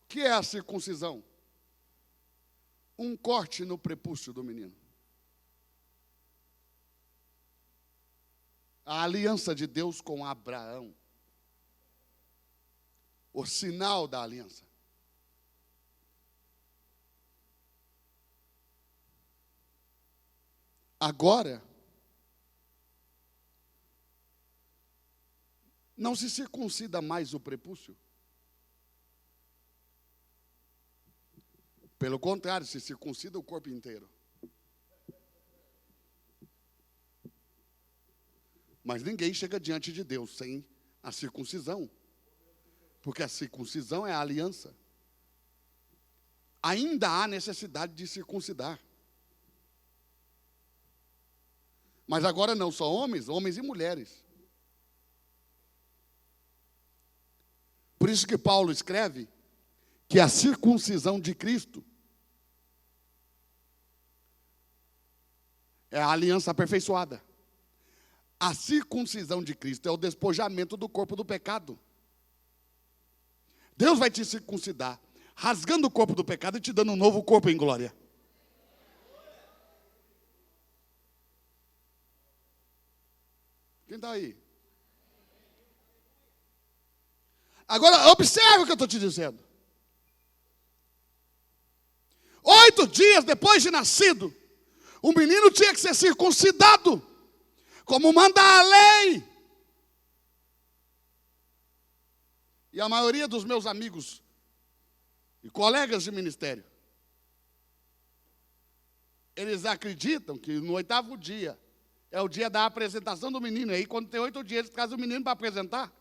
que é a circuncisão? Um corte no prepúcio do menino. A aliança de Deus com Abraão. O sinal da aliança. Agora, não se circuncida mais o prepúcio. Pelo contrário, se circuncida o corpo inteiro. Mas ninguém chega diante de Deus sem a circuncisão. Porque a circuncisão é a aliança. Ainda há necessidade de circuncidar. Mas agora não só homens e mulheres. Por isso que Paulo escreve que a circuncisão de Cristo é a aliança aperfeiçoada. A circuncisão de Cristo é o despojamento do corpo do pecado. Deus vai te circuncidar, rasgando o corpo do pecado e te dando um novo corpo em glória. Quem está aí? Agora, observe o que eu estou te dizendo. 8 dias depois de nascido, o menino tinha que ser circuncidado, como manda a lei. E a maioria dos meus amigos e colegas de ministério, eles acreditam que no 8º dia é o dia da apresentação do menino. E aí, quando tem 8 dias, eles trazem o menino para apresentar.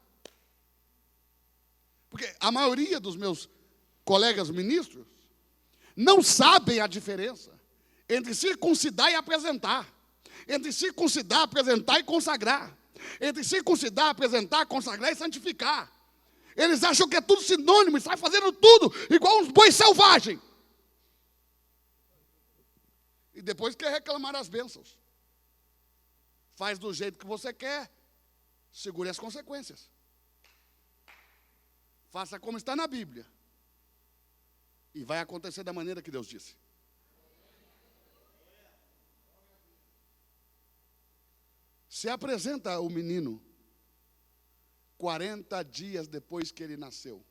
Porque a maioria dos meus colegas ministros não sabem a diferença entre circuncidar e apresentar. Entre circuncidar, apresentar e consagrar. Entre circuncidar, apresentar, consagrar e santificar. Eles acham que é tudo sinônimo e saem fazendo tudo igual uns bois selvagens. E depois quer reclamar as bênçãos. Faz do jeito que você quer, segure as consequências. Faça como está na Bíblia. E vai acontecer da maneira que Deus disse. Se apresenta o menino 40 dias depois que ele nasceu.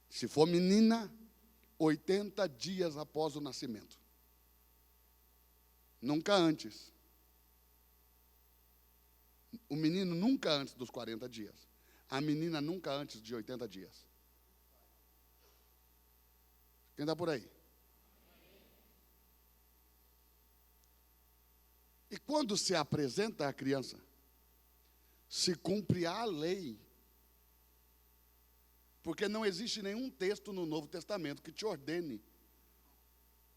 Se for menina, 80 dias após o nascimento. Nunca antes. O menino nunca antes dos 40 dias. A menina nunca antes de 80 dias. Quem está por aí? E quando se apresenta a criança, se cumpre a lei. Porque não existe nenhum texto no Novo Testamento que te ordene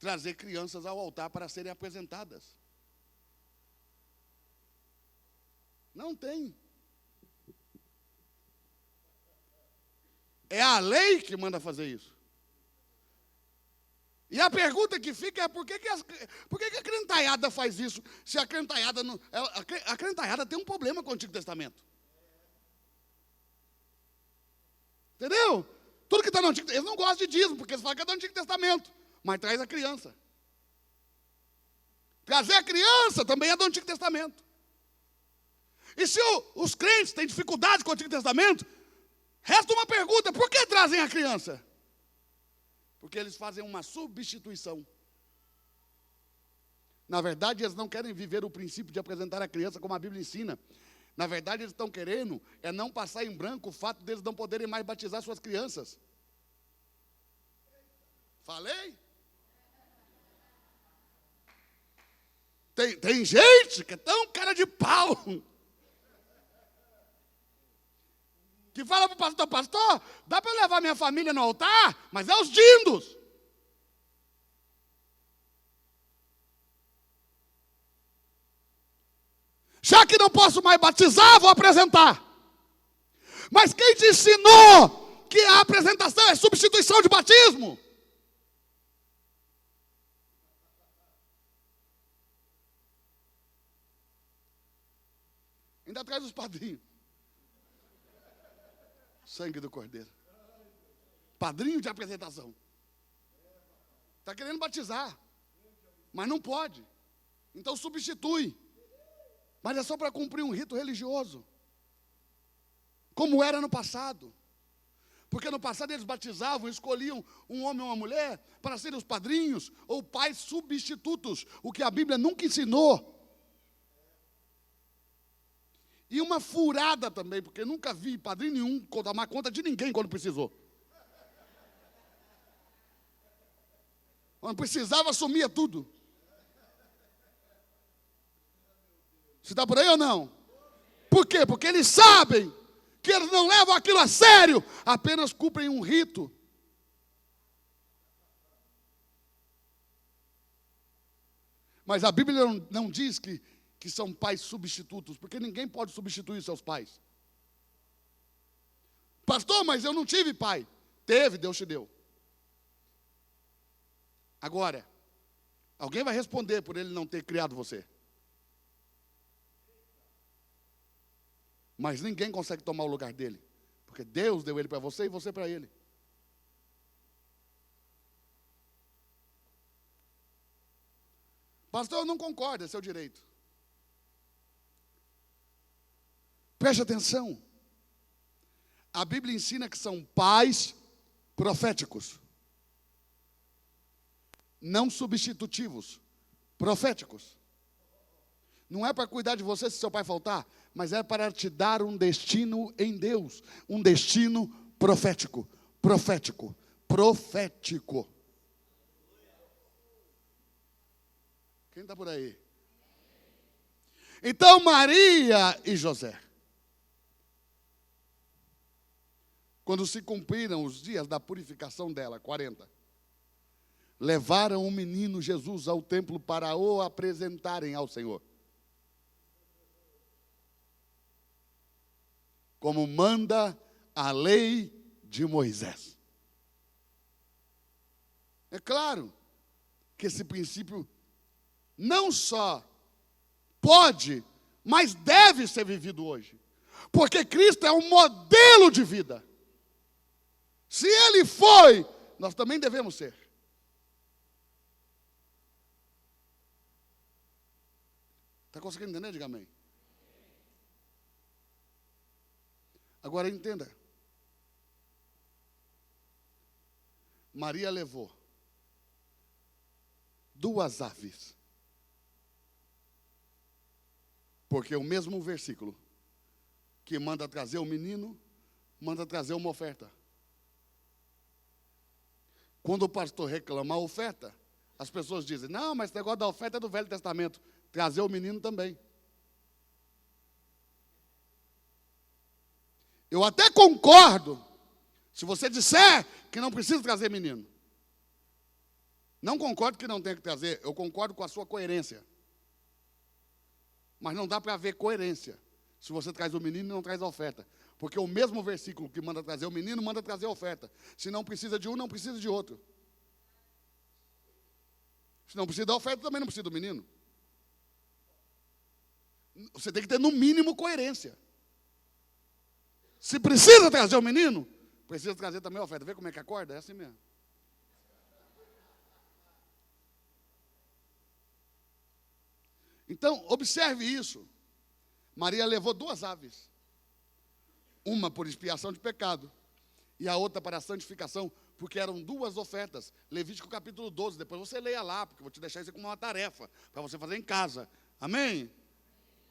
trazer crianças ao altar para serem apresentadas. Não tem. É a lei que manda fazer isso. E a pergunta que fica é por que a crentaiada faz isso? Se a crentaiada não. A crentaiada tem um problema com o Antigo Testamento. Entendeu? Tudo que está no Antigo Testamento. Eles não gostam de dízimo, porque eles falam que é do Antigo Testamento. Mas traz a criança. Trazer a criança também é do Antigo Testamento. E se os crentes têm dificuldade com o Antigo Testamento, resta uma pergunta: por que trazem a criança? Porque eles fazem uma substituição. Na verdade, eles não querem viver o princípio de apresentar a criança como a Bíblia ensina. Na verdade, eles estão querendo não passar em branco o fato deles não poderem mais batizar suas crianças. Falei? Tem gente que é tão cara de pau, que fala para o pastor, dá para eu levar minha família no altar, mas é os dindos. Já que não posso mais batizar, vou apresentar. Mas quem te ensinou que a apresentação é substituição de batismo? Ainda traz os padrinhos. Sangue do Cordeiro. Padrinho de apresentação. Está querendo batizar, mas não pode. Então substitui. Mas é só para cumprir um rito religioso. Como era no passado. Porque no passado eles batizavam, escolhiam um homem ou uma mulher para serem os padrinhos ou pais substitutos. O que a Bíblia nunca ensinou. E uma furada também, porque nunca vi padrinho nenhum tomar conta de ninguém quando precisou. Quando precisava, assumia tudo. Você está por aí ou não? Por quê? Porque eles sabem que eles não levam aquilo a sério, apenas cumprem um rito. Mas a Bíblia não diz que são pais substitutos, porque ninguém pode substituir seus pais. Pastor, mas eu não tive pai. Teve, Deus te deu. Agora, alguém vai responder por ele não ter criado você. Mas ninguém consegue tomar o lugar dele, porque Deus deu ele para você e você para ele. Pastor, eu não concordo, é seu direito. Preste atenção. A Bíblia ensina que são pais proféticos. Não substitutivos, proféticos. Não é para cuidar de você se seu pai faltar, mas é para te dar um destino em Deus. Um destino profético. Profético. Profético. Quem está por aí? Então Maria e José, quando se cumpriram os dias da purificação dela, 40, levaram o menino Jesus ao templo para o apresentarem ao Senhor. Como manda a lei de Moisés. É claro que esse princípio não só pode, mas deve ser vivido hoje. Porque Cristo é um modelo de vida. Se Ele foi, nós também devemos ser. Está conseguindo entender? Diga amém. Agora entenda. Maria levou 2 aves. Porque o mesmo versículo que manda trazer o menino, manda trazer uma oferta. Quando o pastor reclama a oferta, as pessoas dizem, não, mas esse negócio da oferta é do Velho Testamento. Trazer o menino também. Eu até concordo, se você disser que não precisa trazer menino. Não concordo que não tenha que trazer, eu concordo com a sua coerência. Mas não dá para haver coerência se você traz o menino e não traz a oferta. Porque o mesmo versículo que manda trazer o menino, manda trazer a oferta. Se não precisa de um, não precisa de outro. Se não precisa da oferta, também não precisa do menino. Você tem que ter, no mínimo, coerência. Se precisa trazer o menino, precisa trazer também a oferta. Vê como é que acorda? É assim mesmo. Então, observe isso. Maria levou 2 aves. Uma por expiação de pecado e a outra para a santificação, porque eram 2 ofertas. Levítico capítulo 12, depois você leia lá, porque eu vou te deixar isso como uma tarefa, para você fazer em casa. Amém?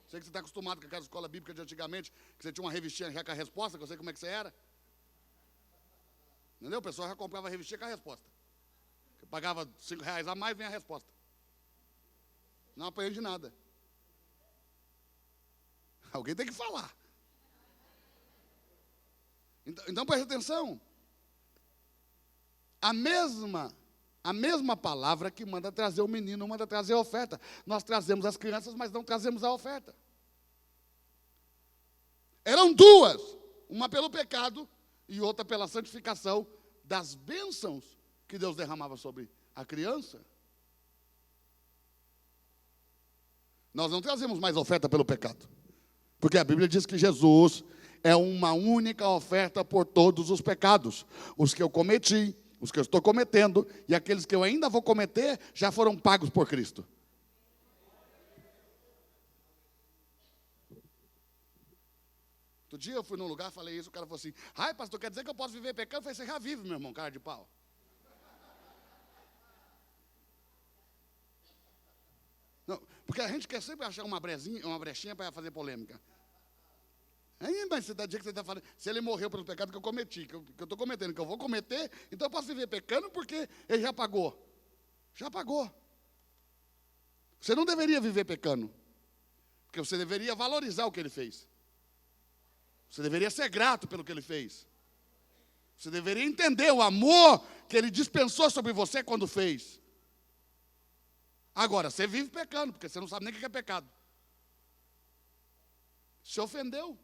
Sei que você está acostumado com aquela escola bíblica de antigamente, que você tinha uma revistinha já com a resposta, que eu sei como é que você era. Entendeu? O pessoal já comprava a revistinha com a resposta. Você pagava R$5 a mais, vem a resposta. Não apanhei de nada. Alguém tem que falar. Então preste atenção. A mesma palavra que manda trazer o menino, manda trazer a oferta. Nós trazemos as crianças, mas não trazemos a oferta. Eram 2, uma pelo pecado e outra pela santificação das bênçãos que Deus derramava sobre a criança. Nós não trazemos mais oferta pelo pecado, porque a Bíblia diz que Jesus é uma única oferta por todos os pecados. Os que eu cometi, os que eu estou cometendo e aqueles que eu ainda vou cometer, já foram pagos por Cristo. Outro dia eu fui num lugar, falei isso, o cara falou assim: ai, pastor, quer dizer que eu posso viver pecando? Eu falei: você já vive, meu irmão, cara de pau. Não, porque a gente quer sempre achar uma brechinha para fazer polêmica. Aí, mas você dia que você está falando, se ele morreu pelo pecado que eu cometi, que eu estou cometendo, que eu vou cometer, então eu posso viver pecando porque ele já pagou. Já pagou. Você não deveria viver pecando, porque você deveria valorizar o que ele fez. Você deveria ser grato pelo que ele fez. Você deveria entender o amor que ele dispensou sobre você quando fez. Agora, você vive pecando, porque você não sabe nem o que é pecado. Se ofendeu.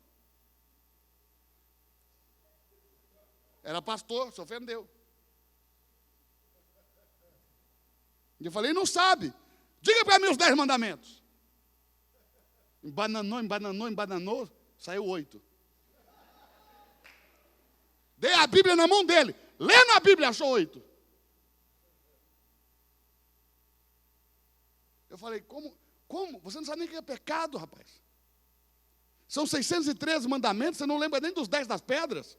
Era pastor, se ofendeu. E eu falei: não sabe. Diga para mim os 10 mandamentos. Embananou, saiu 8. Dei a Bíblia na mão dele. Lendo a Bíblia, achou 8. Eu falei: como? Você não sabe nem o que é pecado, rapaz. São 613 mandamentos, você não lembra nem dos 10 das pedras.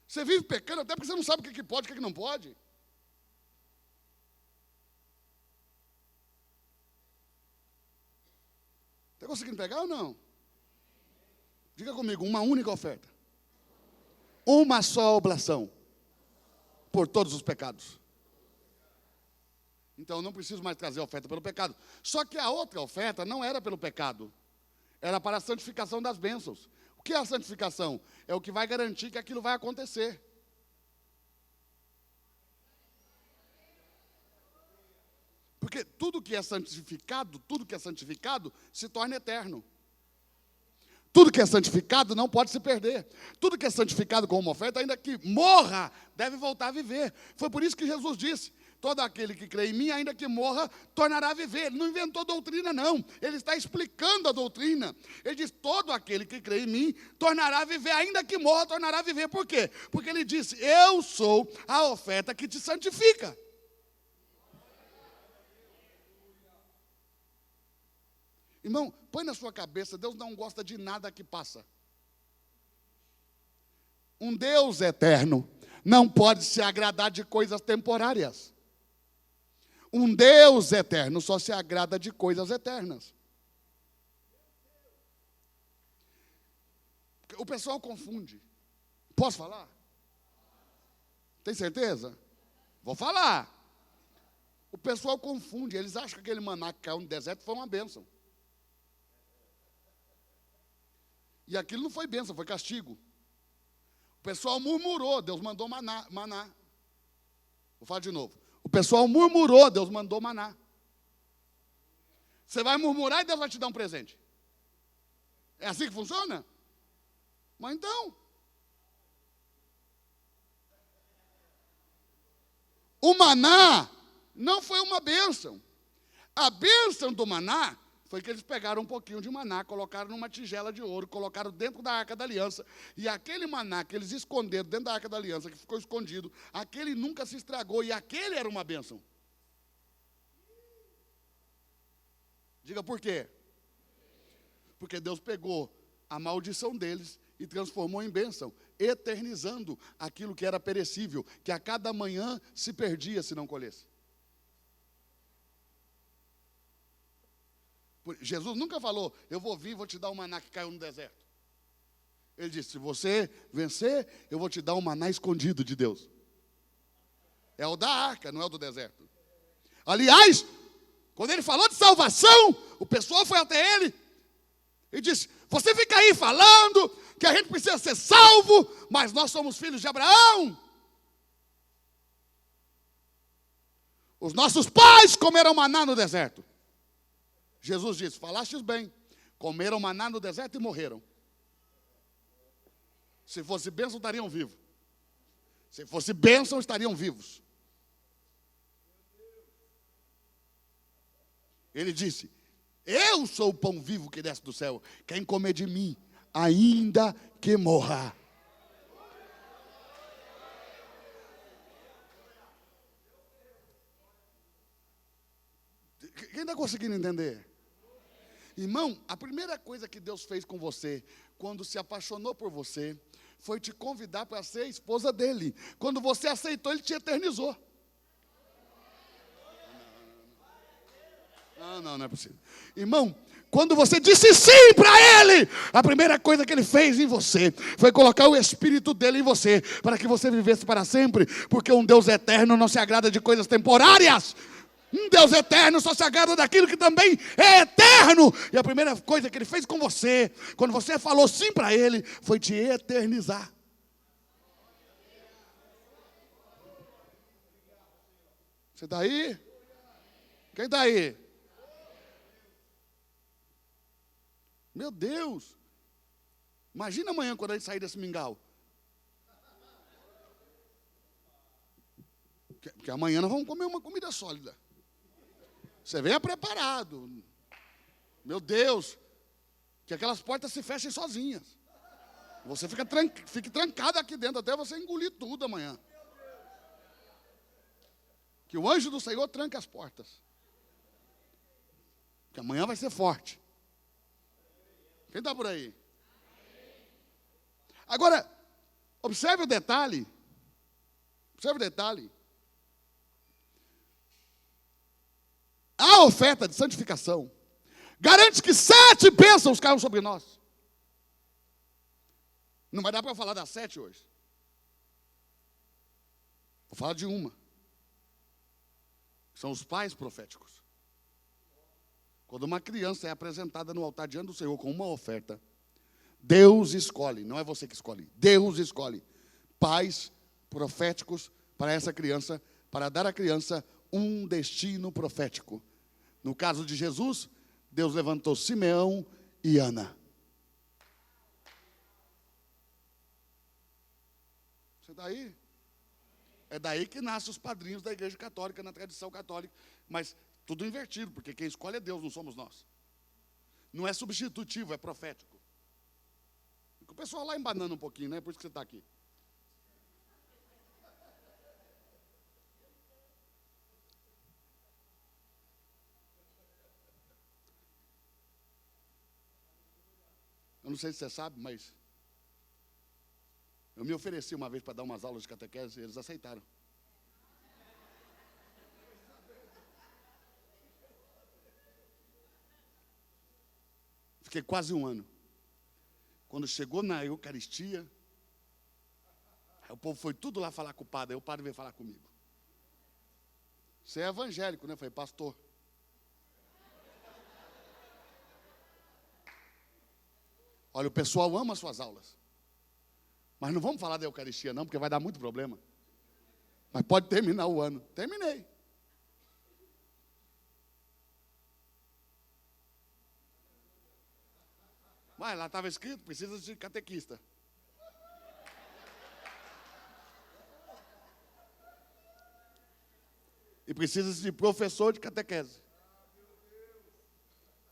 Você vive pecando até porque você não sabe o que pode e o que não pode. Está conseguindo pegar ou não? Diga comigo: uma única oferta. Uma só oblação. Por todos os pecados. Então eu não preciso mais trazer a oferta pelo pecado. Só que a outra oferta não era pelo pecado. Era para a santificação das bênçãos. O que é a santificação? É o que vai garantir que aquilo vai acontecer. Porque tudo que é santificado se torna eterno. Tudo que é santificado não pode se perder. Tudo que é santificado com uma oferta, ainda que morra, deve voltar a viver. Foi por isso que Jesus disse: todo aquele que crê em mim, ainda que morra, tornará a viver. Ele não inventou doutrina, não. Ele está explicando a doutrina. Ele diz: todo aquele que crê em mim, tornará a viver. Ainda que morra, tornará a viver. Por quê? Porque ele disse: eu sou a oferta que te santifica. Irmão, põe na sua cabeça: Deus não gosta de nada que passa. Um Deus eterno não pode se agradar de coisas temporárias. Um Deus eterno só se agrada de coisas eternas. O pessoal confunde. Posso falar? Tem certeza? Vou falar. O pessoal confunde. Eles acham que aquele maná que caiu no deserto foi uma bênção. E aquilo não foi bênção, foi castigo. O pessoal murmurou, Deus mandou maná. Vou falar de novo. O pessoal murmurou, Deus mandou maná. Você vai murmurar e Deus vai te dar um presente. É assim que funciona? Mas então, o maná não foi uma bênção. A bênção do maná foi que eles pegaram um pouquinho de maná, colocaram numa tigela de ouro, colocaram dentro da Arca da Aliança, e aquele maná que eles esconderam dentro da Arca da Aliança, que ficou escondido, aquele nunca se estragou, e aquele era uma bênção. Diga por quê? Porque Deus pegou a maldição deles e transformou em bênção, eternizando aquilo que era perecível, que a cada manhã se perdia se não colhesse. Jesus nunca falou, eu vou vir e vou te dar um maná que caiu no deserto. Ele disse, se você vencer, eu vou te dar um maná escondido de Deus. É o da arca, não é o do deserto. Aliás, quando ele falou de salvação, o pessoal foi até ele e disse, você fica aí falando que a gente precisa ser salvo, mas nós somos filhos de Abraão. Os nossos pais comeram maná no deserto. Jesus disse, falastes bem, comeram maná no deserto e morreram. Se fosse bênção, estariam vivos. Se fosse bênção, estariam vivos. Ele disse, eu sou o pão vivo que desce do céu. Quem comer de mim, ainda que morra. Quem está conseguindo entender? Irmão, a primeira coisa que Deus fez com você, quando se apaixonou por você, foi te convidar para ser esposa dele. Quando você aceitou, ele te eternizou. Não é possível. Irmão, quando você disse sim para ele, a primeira coisa que ele fez em você foi colocar o Espírito dele em você, para que você vivesse para sempre, porque um Deus eterno não se agrada de coisas temporárias. Um Deus eterno só se agrada daquilo que também é eterno. E a primeira coisa que ele fez com você, quando você falou sim para ele, foi te eternizar. Você está aí? Quem está aí? Meu Deus. Imagina amanhã quando a gente sair desse mingau. Porque amanhã nós vamos comer uma comida sólida. Você venha preparado. Meu Deus. Que aquelas portas se fechem sozinhas. Você fique trancado aqui dentro até você engolir tudo amanhã. Que o anjo do Senhor tranque as portas. Que amanhã vai ser forte. Quem está por aí? Agora, observe o detalhe. Observe o detalhe. A oferta de santificação garante que 7 bênçãos caiam sobre nós. Não vai dar para falar das 7 hoje. Vou falar de uma. São os pais proféticos. Quando uma criança é apresentada no altar diante do Senhor com uma oferta, Deus escolhe, não é você que escolhe, Deus escolhe pais proféticos para essa criança, para dar à criança um destino profético. No caso de Jesus, Deus levantou Simeão e Ana. Você está aí? É daí que nascem os padrinhos da Igreja Católica, na tradição católica, mas tudo invertido, porque quem escolhe é Deus, não somos nós. Não é substitutivo, é profético. O pessoal lá embanando um pouquinho, né? Por isso que você está aqui. Eu não sei se você sabe, mas eu me ofereci uma vez para dar umas aulas de catequese e eles aceitaram. Fiquei quase um ano. Quando chegou na Eucaristia, o povo foi tudo lá falar com o padre, aí o padre veio falar comigo. Você é evangélico, né? Eu falei, pastor. Olha, o pessoal ama as suas aulas. Mas não vamos falar da Eucaristia não, porque vai dar muito problema. Mas pode terminar o ano. Terminei. Mas lá estava escrito, precisa de catequista. E precisa de professor de catequese.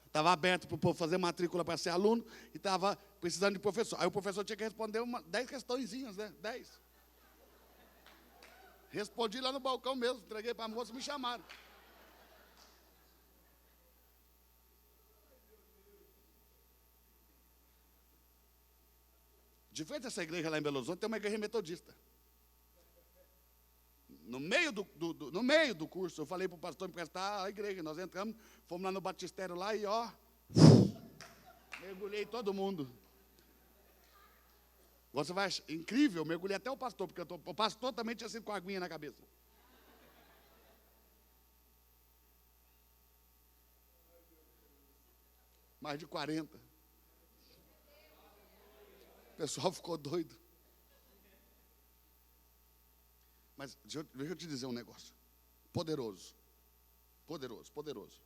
Estava aberto para o povo fazer matrícula para ser aluno e estava precisando de professor. Aí o professor tinha que responder 10 questõezinhas, né? 10. Respondi lá no balcão mesmo, entreguei para a moça e me chamaram. De frente a essa igreja lá em Belo Horizonte tem uma igreja metodista. No meio do curso, eu falei para o pastor emprestar a igreja. Nós entramos, fomos lá no batistério lá e mergulhei todo mundo. Você vai achar incrível, mergulhei até o pastor, porque o pastor também tinha sido com a aguinha na cabeça. Mais de 40. O pessoal ficou doido. Mas deixa eu te dizer um negócio. Poderoso. Poderoso, poderoso.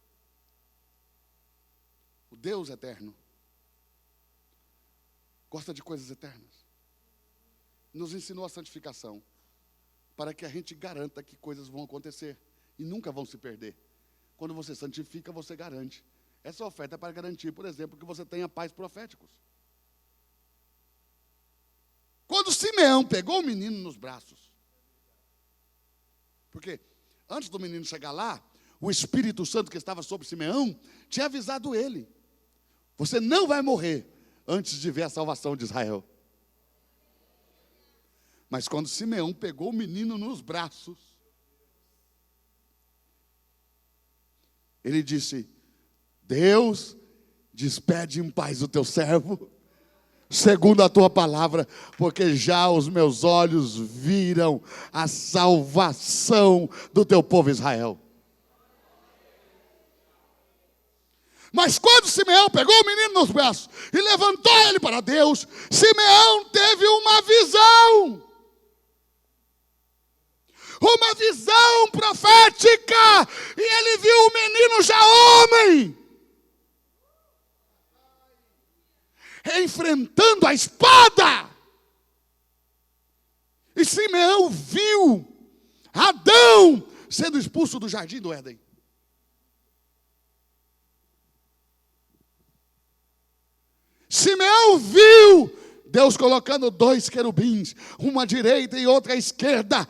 O Deus eterno gosta de coisas eternas. Nos ensinou a santificação para que a gente garanta que coisas vão acontecer e nunca vão se perder. Quando você santifica, você garante. Essa oferta é para garantir, por exemplo, que você tenha pais proféticos. Quando Simeão pegou o menino nos braços, porque antes do menino chegar lá, o Espírito Santo que estava sobre Simeão tinha avisado ele: você não vai morrer antes de ver a salvação de Israel. Mas quando Simeão pegou o menino nos braços, ele disse: Deus, despede em paz o teu servo, segundo a tua palavra, porque já os meus olhos viram a salvação do teu povo Israel. Mas quando Simeão pegou o menino nos braços e levantou ele para Deus, Simeão teve uma visão. Uma visão profética. E ele viu o menino já homem, enfrentando a espada. E Simeão viu Adão sendo expulso do jardim do Éden. Simeão viu Deus colocando 2 querubins, uma à direita e outra à esquerda,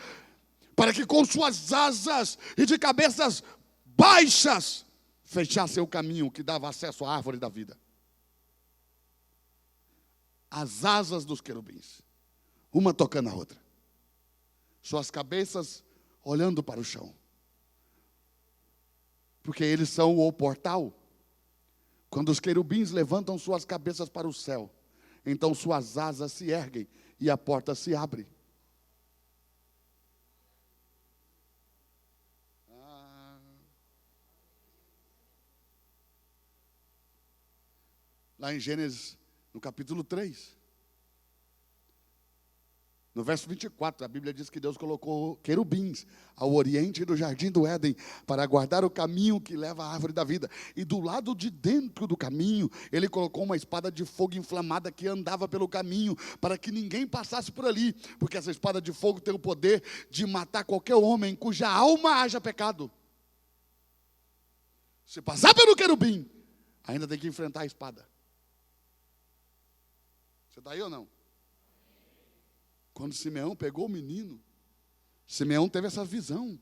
para que com suas asas e de cabeças baixas fechassem o caminho que dava acesso à árvore da vida. As asas dos querubins, uma tocando a outra, suas cabeças olhando para o chão, porque eles são o portal. Quando os querubins levantam suas cabeças para o céu, então suas asas se erguem e a porta se abre. Lá em Gênesis, no capítulo 3, no verso 24, a Bíblia diz que Deus colocou querubins ao oriente do jardim do Éden para guardar o caminho que leva à árvore da vida. E do lado de dentro do caminho, ele colocou uma espada de fogo inflamada que andava pelo caminho para que ninguém passasse por ali, porque essa espada de fogo tem o poder de matar qualquer homem cuja alma haja pecado. Se passar pelo querubim, ainda tem que enfrentar a espada. Você está aí ou não? Quando Simeão pegou o menino, Simeão teve essa visão.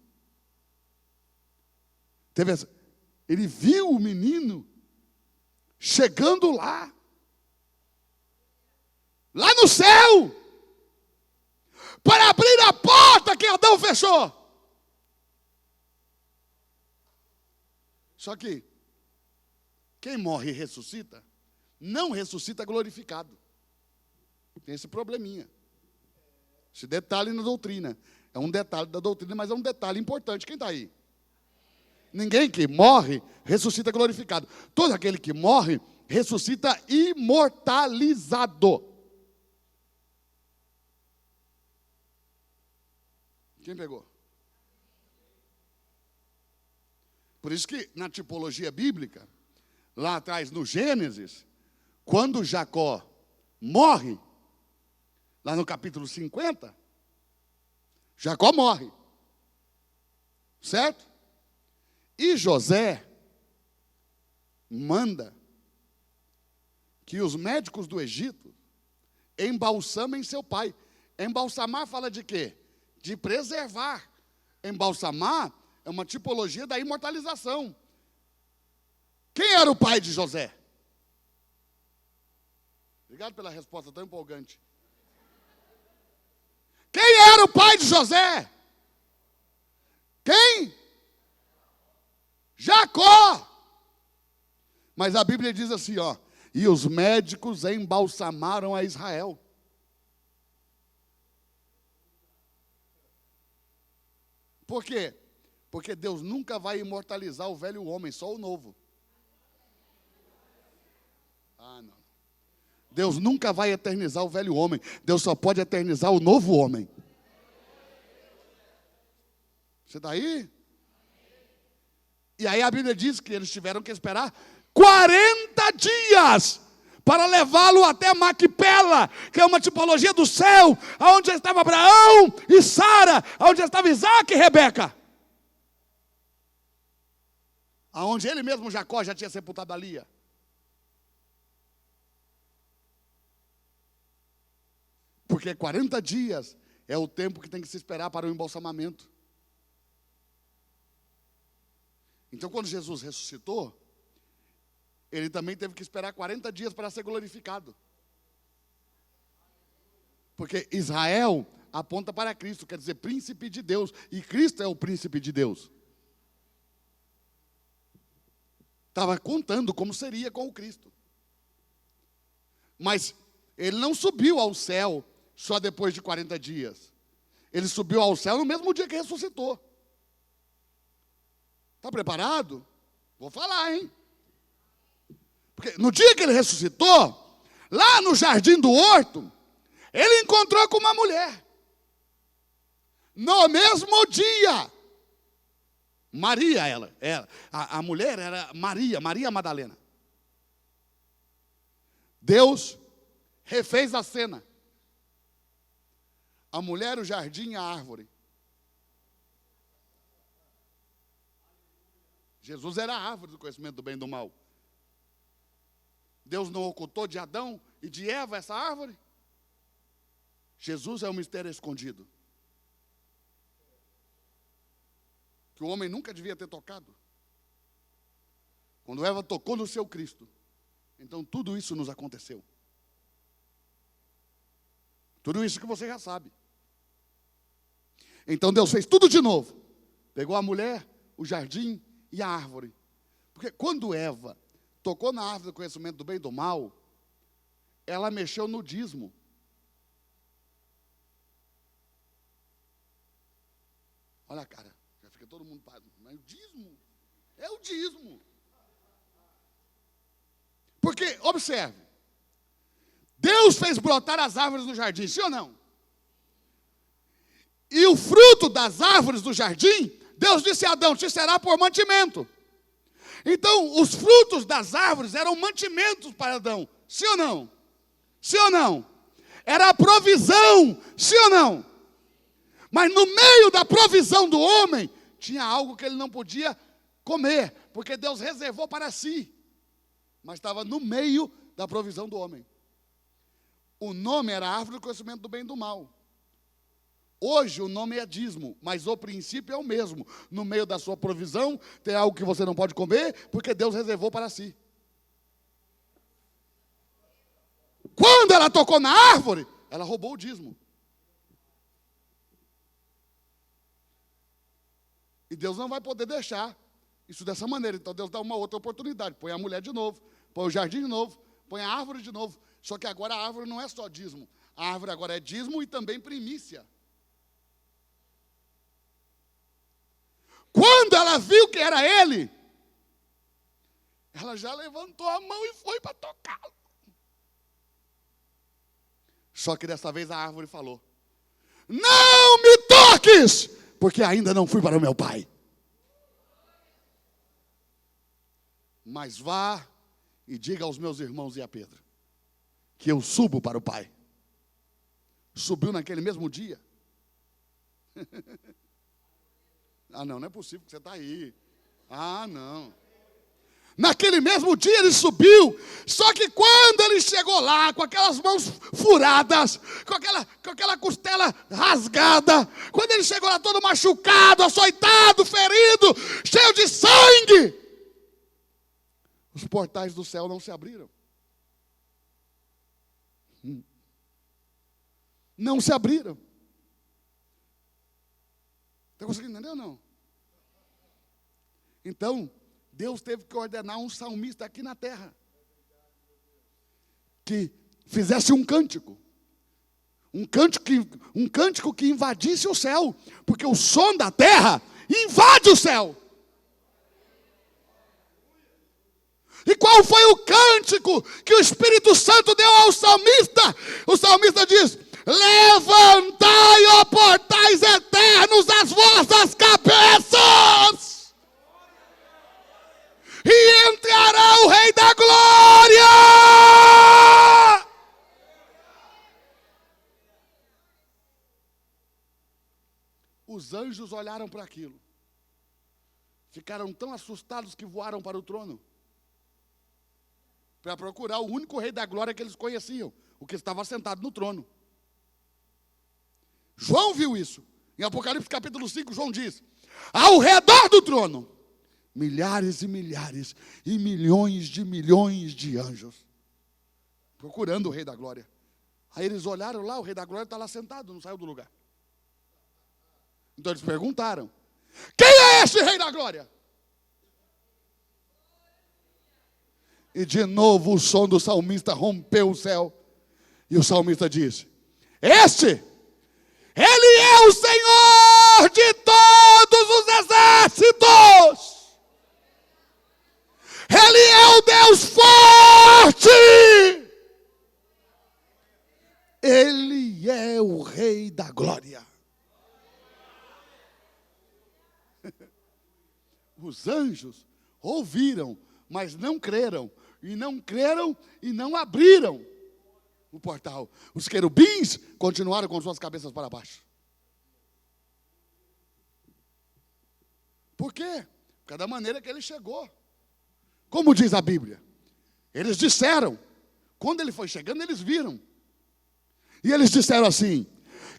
Ele viu o menino chegando lá no céu, para abrir a porta que Adão fechou. Só que quem morre e ressuscita, não ressuscita glorificado. Tem esse probleminha. Esse detalhe na doutrina. É um detalhe da doutrina, mas é um detalhe importante. Quem está aí? Ninguém que morre ressuscita glorificado. Todo aquele que morre ressuscita imortalizado. Quem pegou? Por isso que na tipologia bíblica, lá atrás no Gênesis, Quando Jacó morre, lá no capítulo 50, Jacó morre, certo? E José manda que os médicos do Egito embalsamem seu pai. Embalsamar fala de quê? De preservar. Embalsamar é uma tipologia da imortalização. Quem era o pai de José? Obrigado pela resposta tão empolgante. Quem era o pai de José? Quem? Jacó. Mas a Bíblia diz assim, ó, e os médicos embalsamaram a Israel. Por quê? Porque Deus nunca vai imortalizar o velho homem, só o novo. Ah, não. Deus nunca vai eternizar o velho homem. Deus só pode eternizar o novo homem. Você está aí? E aí a Bíblia diz que eles tiveram que esperar 40 dias para levá-lo até Maquipela, que é uma tipologia do céu, onde estava Abraão e Sara, onde estava Isaac e Rebeca. Aonde ele mesmo, Jacó, já tinha sepultado a Lia. Porque 40 dias é o tempo que tem que se esperar para o embalsamamento. Então, quando Jesus ressuscitou, ele também teve que esperar 40 dias para ser glorificado. Porque Israel aponta para Cristo, quer dizer, príncipe de Deus. E Cristo é o príncipe de Deus. Estava contando como seria com o Cristo. Mas ele não subiu ao céu só depois de 40 dias. Ele subiu ao céu no mesmo dia que ressuscitou. Está preparado? Vou falar, hein? Porque no dia que ele ressuscitou, lá no jardim do horto, ele encontrou com uma mulher. No mesmo dia. Maria, a mulher era Maria Madalena. Deus refez a cena. A mulher, o jardim, a árvore. Jesus era a árvore do conhecimento do bem e do mal. Deus não ocultou de Adão e de Eva essa árvore? Jesus é um mistério escondido, que o homem nunca devia ter tocado. Quando Eva tocou no seu Cristo, então tudo isso nos aconteceu. Tudo isso que você já sabe. Então Deus fez tudo de novo. Pegou a mulher, o jardim e a árvore. Porque quando Eva tocou na árvore do conhecimento do bem e do mal, ela mexeu no dízimo. Olha a cara, já fica todo mundo parado. Mas o dízimo? É o dízimo. Porque, observe, Deus fez brotar as árvores no jardim, sim ou não? E o fruto das árvores do jardim, Deus disse a Adão, te será por mantimento. Então, os frutos das árvores eram mantimentos para Adão, sim ou não? Sim ou não? Era a provisão, sim ou não? Mas no meio da provisão do homem, tinha algo que ele não podia comer, porque Deus reservou para si. Mas estava no meio da provisão do homem. O nome era árvore do conhecimento do bem e do mal. Hoje o nome é dízimo, mas o princípio é o mesmo. No meio da sua provisão, tem algo que você não pode comer, porque Deus reservou para si. Quando ela tocou na árvore, ela roubou o dízimo. E Deus não vai poder deixar isso dessa maneira. Então Deus dá uma outra oportunidade. Põe a mulher de novo, põe o jardim de novo, põe a árvore de novo. Só que agora a árvore não é só dízimo. A árvore agora é dízimo e também primícia. Quando ela viu que era ele, ela já levantou a mão e foi para tocá-lo. Só que dessa vez a árvore falou: não me toques, porque ainda não fui para o meu pai. Mas vá e diga aos meus irmãos e a Pedro. que eu subo para o Pai. Subiu naquele mesmo dia. Ah, não é possível que você está aí. Ah, não. Naquele mesmo dia ele subiu, só que quando ele chegou lá, com aquelas mãos furadas, com aquela costela rasgada, quando ele chegou lá todo machucado, açoitado, ferido, cheio de sangue, os portais do céu não se abriram. Não se abriram. Está conseguindo entender ou não? Então, Deus teve que ordenar um salmista aqui na terra que fizesse um cântico que invadisse o céu, porque o som da terra invade o céu. E qual foi o cântico que o Espírito Santo deu ao salmista? O salmista diz: levantai, ó portais eternos, as vossas cabeças, e entrará o Rei da Glória. Os anjos olharam para aquilo, ficaram tão assustados que voaram para o trono, para procurar o único Rei da Glória que eles conheciam, o que estava sentado no trono. João viu isso. Em Apocalipse capítulo 5, João diz: ao redor do trono, milhares e milhares e milhões de anjos, procurando o Rei da Glória. Aí eles olharam lá, o Rei da Glória está lá sentado, não saiu do lugar. Então eles perguntaram: quem é este Rei da Glória? E de novo o som do salmista rompeu o céu. E o salmista disse: Ele é o Senhor de todos os exércitos. Ele é o Deus forte. Ele é o Rei da Glória. Os anjos ouviram, mas não creram. E não creram e não abriram o portal. Os querubins continuaram com suas cabeças para baixo. Por quê? Por causa da maneira que ele chegou. Como diz a Bíblia, eles disseram, quando ele foi chegando, eles viram. E eles disseram assim: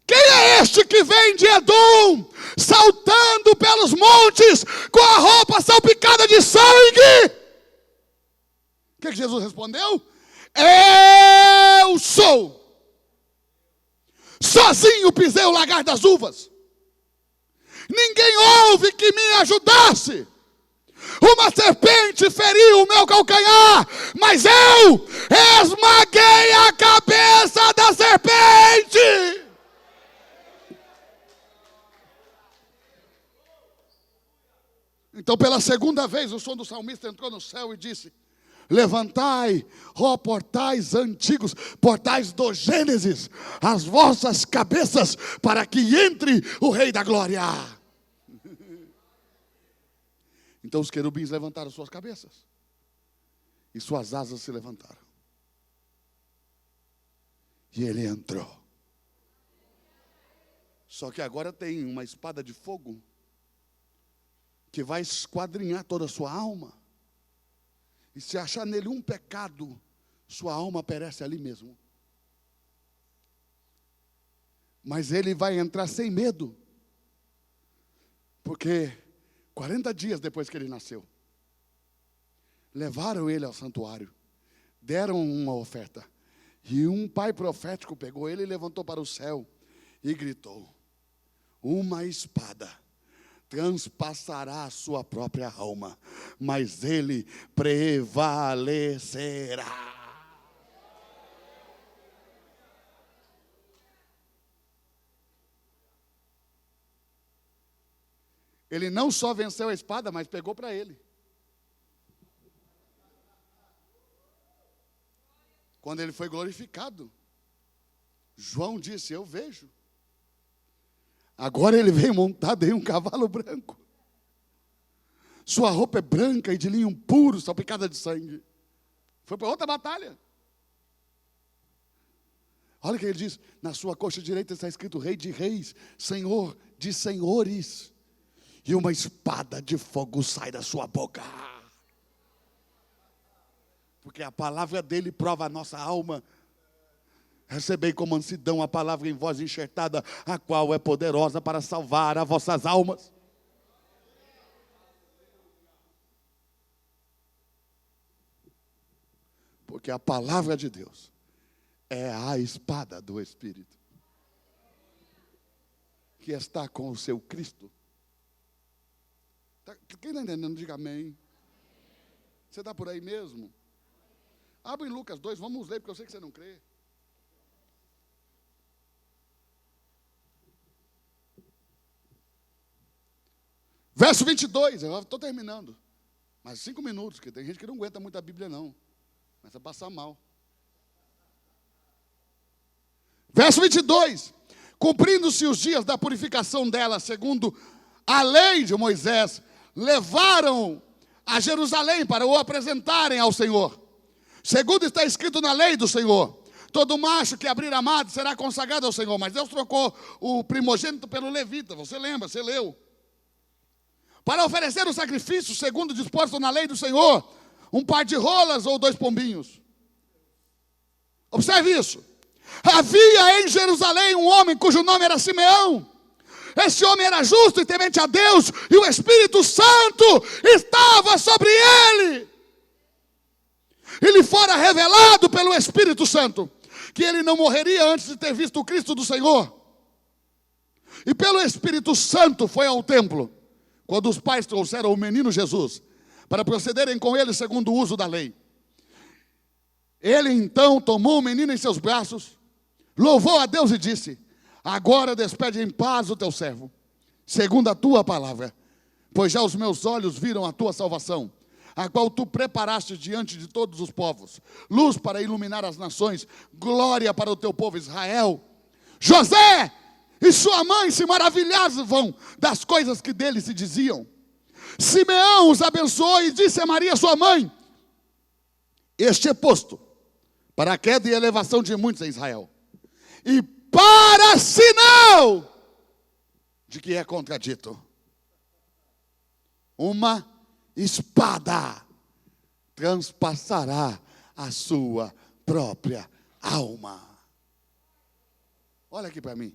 quem é este que vem de Edom, saltando pelos montes, com a roupa salpicada de sangue? O que Jesus respondeu? Eu sou. Sozinho pisei o lagar das uvas. Ninguém houve que me ajudasse. Uma serpente feriu o meu calcanhar, mas eu esmaguei a cabeça da serpente. Então, pela segunda vez, o som do salmista entrou no céu e disse: levantai, ó portais antigos, portais do Gênesis, as vossas cabeças, para que entre o Rei da Glória. Então os querubins levantaram suas cabeças e suas asas se levantaram. E ele entrou. Só que agora tem uma espada de fogo que vai esquadrinhar toda a sua alma. E se achar nele um pecado, sua alma perece ali mesmo. Mas ele vai entrar sem medo. Porque 40 dias depois que ele nasceu, levaram ele ao santuário, deram uma oferta. E um pai profético pegou ele e levantou para o céu e gritou: uma espada transpassará a sua própria alma, mas ele prevalecerá. Ele não só venceu a espada, mas pegou para ele. Quando ele foi glorificado, João disse: eu vejo. Agora ele veio montado em um cavalo branco. Sua roupa é branca e de linho puro, salpicada de sangue. Foi para outra batalha. Olha o que ele diz: na sua coxa direita está escrito Rei de Reis, Senhor de Senhores, e uma espada de fogo sai da sua boca. Porque a palavra dele prova a nossa alma. Recebei com mansidão a palavra em voz enxertada, a qual é poderosa para salvar as vossas almas. Porque a palavra de Deus é a espada do Espírito, que está com o seu Cristo. Quem está entendendo, diga amém. Você está por aí mesmo? Abre em Lucas 2, vamos ler, porque eu sei que você não crê. Verso 22, eu estou terminando. Mais 5 minutos, porque tem gente que não aguenta muito a Bíblia não. Começa a passar mal. Verso 22. Cumprindo-se os dias da purificação dela, segundo a lei de Moisés, levaram a Jerusalém para o apresentarem ao Senhor. Segundo está escrito na lei do Senhor, todo macho que abrir a madre será consagrado ao Senhor. Mas Deus trocou o primogênito pelo levita, você lembra, você leu. Para oferecer o sacrifício, segundo disposto na lei do Senhor, um par de rolas ou 2 pombinhos. Observe isso. Havia em Jerusalém um homem cujo nome era Simeão. Esse homem era justo e temente a Deus, e o Espírito Santo estava sobre ele. Ele fora revelado pelo Espírito Santo que ele não morreria antes de ter visto o Cristo do Senhor. E pelo Espírito Santo foi ao templo, quando os pais trouxeram o menino Jesus, para procederem com ele segundo o uso da lei. Ele então tomou o menino em seus braços, louvou a Deus e disse: agora despede em paz o teu servo, segundo a tua palavra, pois já os meus olhos viram a tua salvação, a qual tu preparaste diante de todos os povos, luz para iluminar as nações, glória para o teu povo Israel. José e sua mãe se maravilhavam das coisas que dele se diziam. Simeão os abençoou e disse a Maria sua mãe: este é posto para a queda e elevação de muitos em Israel, e para sinal de que é contradito, uma espada transpassará a sua própria alma. Olha aqui para mim.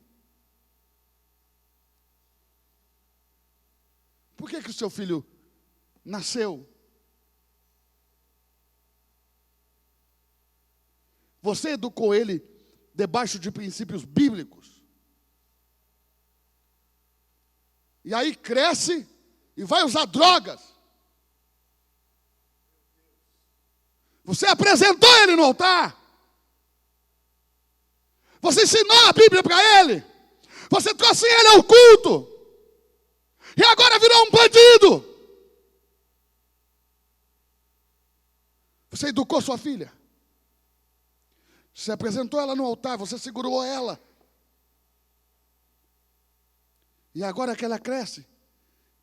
Por que o seu filho nasceu? Você educou ele debaixo de princípios bíblicos. E aí cresce e vai usar drogas. Você apresentou ele no altar. Você ensinou a Bíblia para ele. Você trouxe ele ao culto. E agora virou um bandido. Você educou sua filha. Você apresentou ela no altar, você segurou ela. E agora que ela cresce,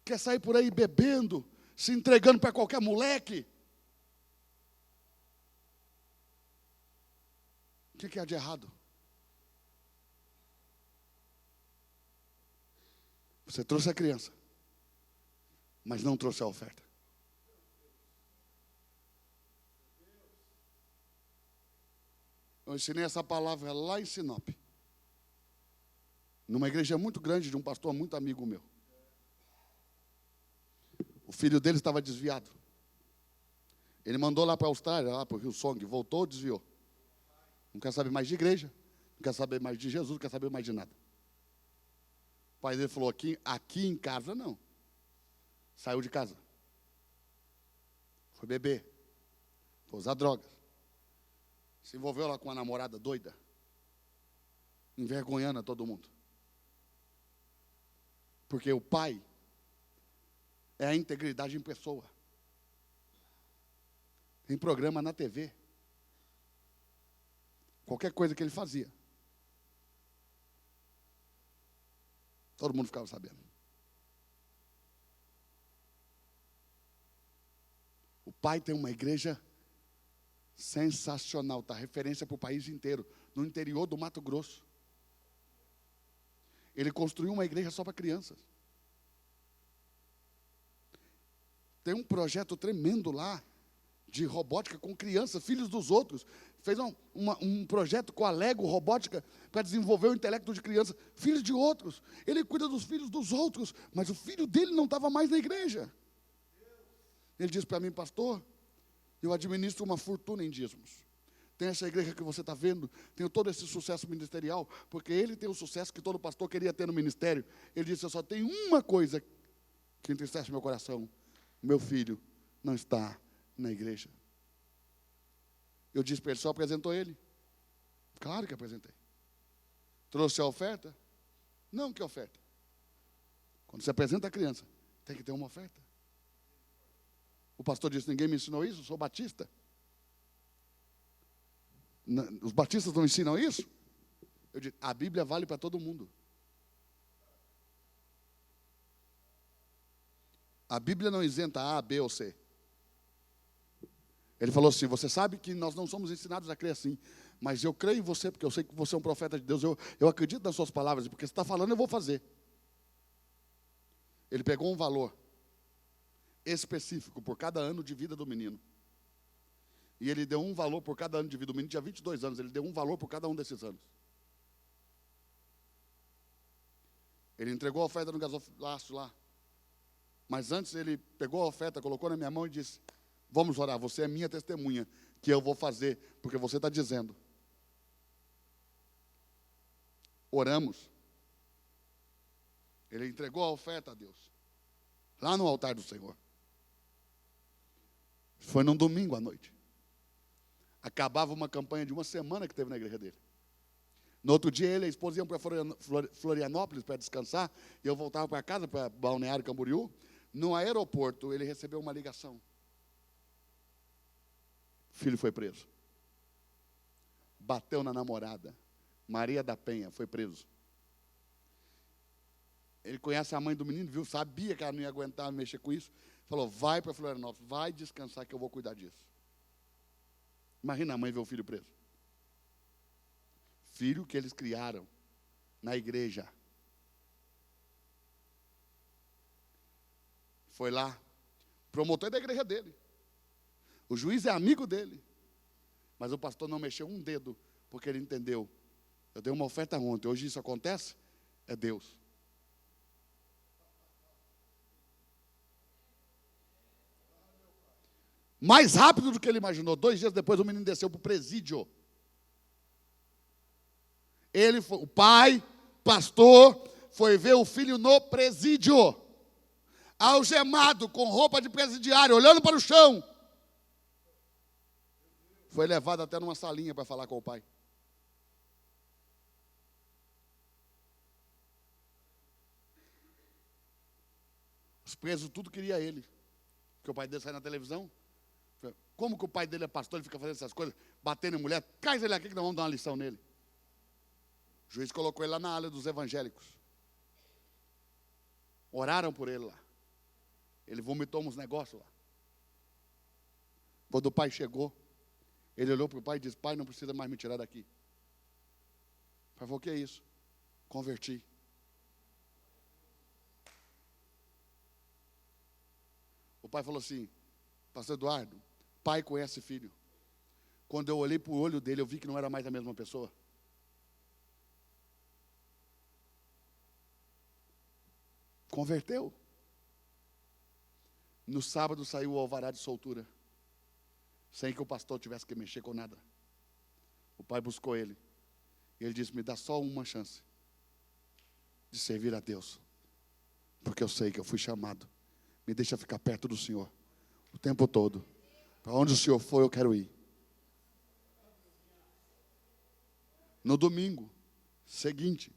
quer sair por aí bebendo, se entregando para qualquer moleque. O que há de errado? Você trouxe a criança, mas não trouxe a oferta. Eu ensinei essa palavra lá em Sinop, numa igreja muito grande de um pastor muito amigo meu. O filho dele estava desviado. Ele mandou lá para a Austrália, lá para o Rio Song, voltou, desviou. Não quer saber mais de igreja, não quer saber mais de Jesus, não quer saber mais de nada. O pai dele falou: aqui em casa não. Saiu de casa. Foi beber. Foi usar drogas. Se envolveu lá com uma namorada doida, envergonhando a todo mundo. Porque o pai é a integridade em pessoa. Tem programa na TV. Qualquer coisa que ele fazia, todo mundo ficava sabendo. O pai tem uma igreja sensacional, está referência para o país inteiro. no interior do Mato Grosso. Ele construiu uma igreja só para crianças. Tem um projeto tremendo lá, de robótica com crianças, filhos dos outros. Fez um projeto com a Lego Robótica para desenvolver o intelecto de crianças, filhos de outros. Ele cuida dos filhos dos outros, mas o filho dele não estava mais na igreja. Ele disse para mim: pastor, eu administro uma fortuna em dízimos. Tem essa igreja que você está vendo, tenho todo esse sucesso ministerial, porque ele tem o sucesso que todo pastor queria ter no ministério. Ele disse: eu só tenho uma coisa que entristece meu coração: meu filho não está na igreja. Eu disse para ele: só apresentou ele? Claro que apresentei. Trouxe a oferta? Não, que oferta? Quando você apresenta a criança, tem que ter uma oferta. O pastor disse: ninguém me ensinou isso, eu sou batista. Os batistas não ensinam isso? Eu disse: a Bíblia vale para todo mundo. A Bíblia não isenta A, B ou C. Ele falou assim: você sabe que nós não somos ensinados a crer assim, mas eu creio em você, porque eu sei que você é um profeta de Deus, eu acredito nas suas palavras, e porque você está falando, eu vou fazer. Ele pegou um valor específico por cada ano de vida do menino. E ele deu um valor por cada ano de vida. O menino tinha 22 anos, ele deu um valor por cada um desses anos. Ele entregou a oferta no gasofilácio lá. Mas antes ele pegou a oferta, colocou na minha mão e disse: vamos orar, você é minha testemunha, que eu vou fazer, porque você está dizendo. Oramos. Ele entregou a oferta a Deus, lá no altar do Senhor. Foi num domingo à noite. Acabava uma campanha de uma semana que teve na igreja dele. No outro dia, ele e a esposa iam para Florianópolis para descansar, e eu voltava para casa, para Balneário Camboriú. No aeroporto, ele recebeu uma ligação. O filho foi preso. Bateu na namorada. Maria da Penha foi preso. Ele conhece a mãe do menino, viu? Sabia que ela não ia aguentar mexer com isso. Falou: vai para Florianópolis, vai descansar que eu vou cuidar disso. Imagina a mãe ver o filho preso. Filho que eles criaram na igreja. Foi lá, promotor da igreja dele. O juiz é amigo dele. Mas o pastor não mexeu um dedo, porque ele entendeu: eu dei uma oferta ontem, hoje isso acontece, é Deus. Mais rápido do que ele imaginou. 2 dias depois, o menino desceu para o presídio. Ele, o pai, pastor, foi ver o filho no presídio, algemado, com roupa de presidiário, olhando para o chão. Foi levado até numa salinha para falar com o pai. Os presos tudo queria ele, porque o pai dele sai na televisão. Como que o pai dele é pastor, ele fica fazendo essas coisas, batendo em mulher? Traz ele aqui que nós vamos dar uma lição nele. O juiz colocou ele lá na ala dos evangélicos. Oraram por ele lá. Ele vomitou uns negócios lá. Quando o pai chegou, ele olhou para o pai e disse: pai, não precisa mais me tirar daqui. O pai falou: o que é isso? Converti. O pai falou assim: pastor Eduardo, pai conhece filho. Quando eu olhei para o olho dele, eu vi que não era mais a mesma pessoa. Converteu. No sábado saiu o alvará de soltura, sem que o pastor tivesse que mexer com nada. O pai buscou ele. E ele disse: me dá só uma chance de servir a Deus, porque eu sei que eu fui chamado. Me deixa ficar perto do Senhor o tempo todo. Para onde o Senhor for, eu quero ir. No domingo seguinte,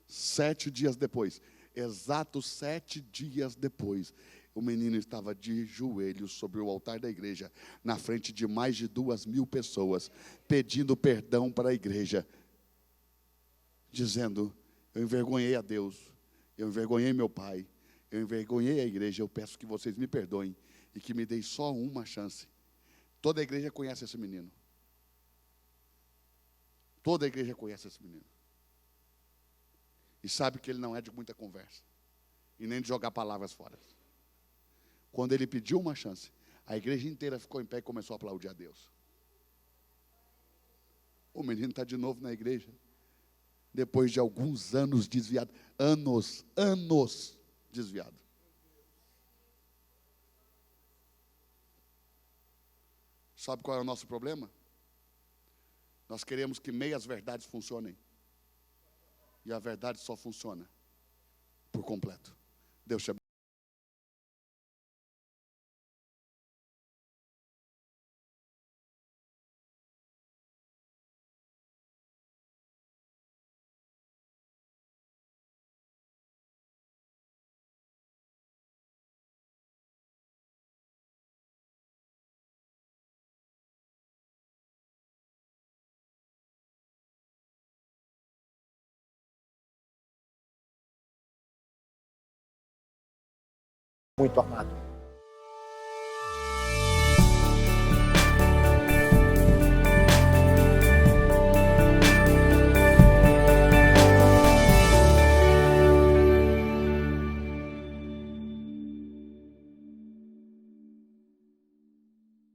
7 dias depois, exatos 7 dias depois, o menino estava de joelhos sobre o altar da igreja, na frente de mais de 2.000 pessoas, pedindo perdão para a igreja, dizendo: eu envergonhei a Deus, eu envergonhei meu pai, eu envergonhei a igreja, eu peço que vocês me perdoem e que me deem só uma chance. Toda a igreja conhece esse menino. Toda a igreja conhece esse menino. E sabe que ele não é de muita conversa. E nem de jogar palavras fora. Quando ele pediu uma chance, a igreja inteira ficou em pé e começou a aplaudir a Deus. O menino está de novo na igreja. Depois de alguns anos desviado. Anos desviado. Sabe qual é o nosso problema? Nós queremos que meias verdades funcionem. E a verdade só funciona por completo. Deus te abençoe. Muito amado.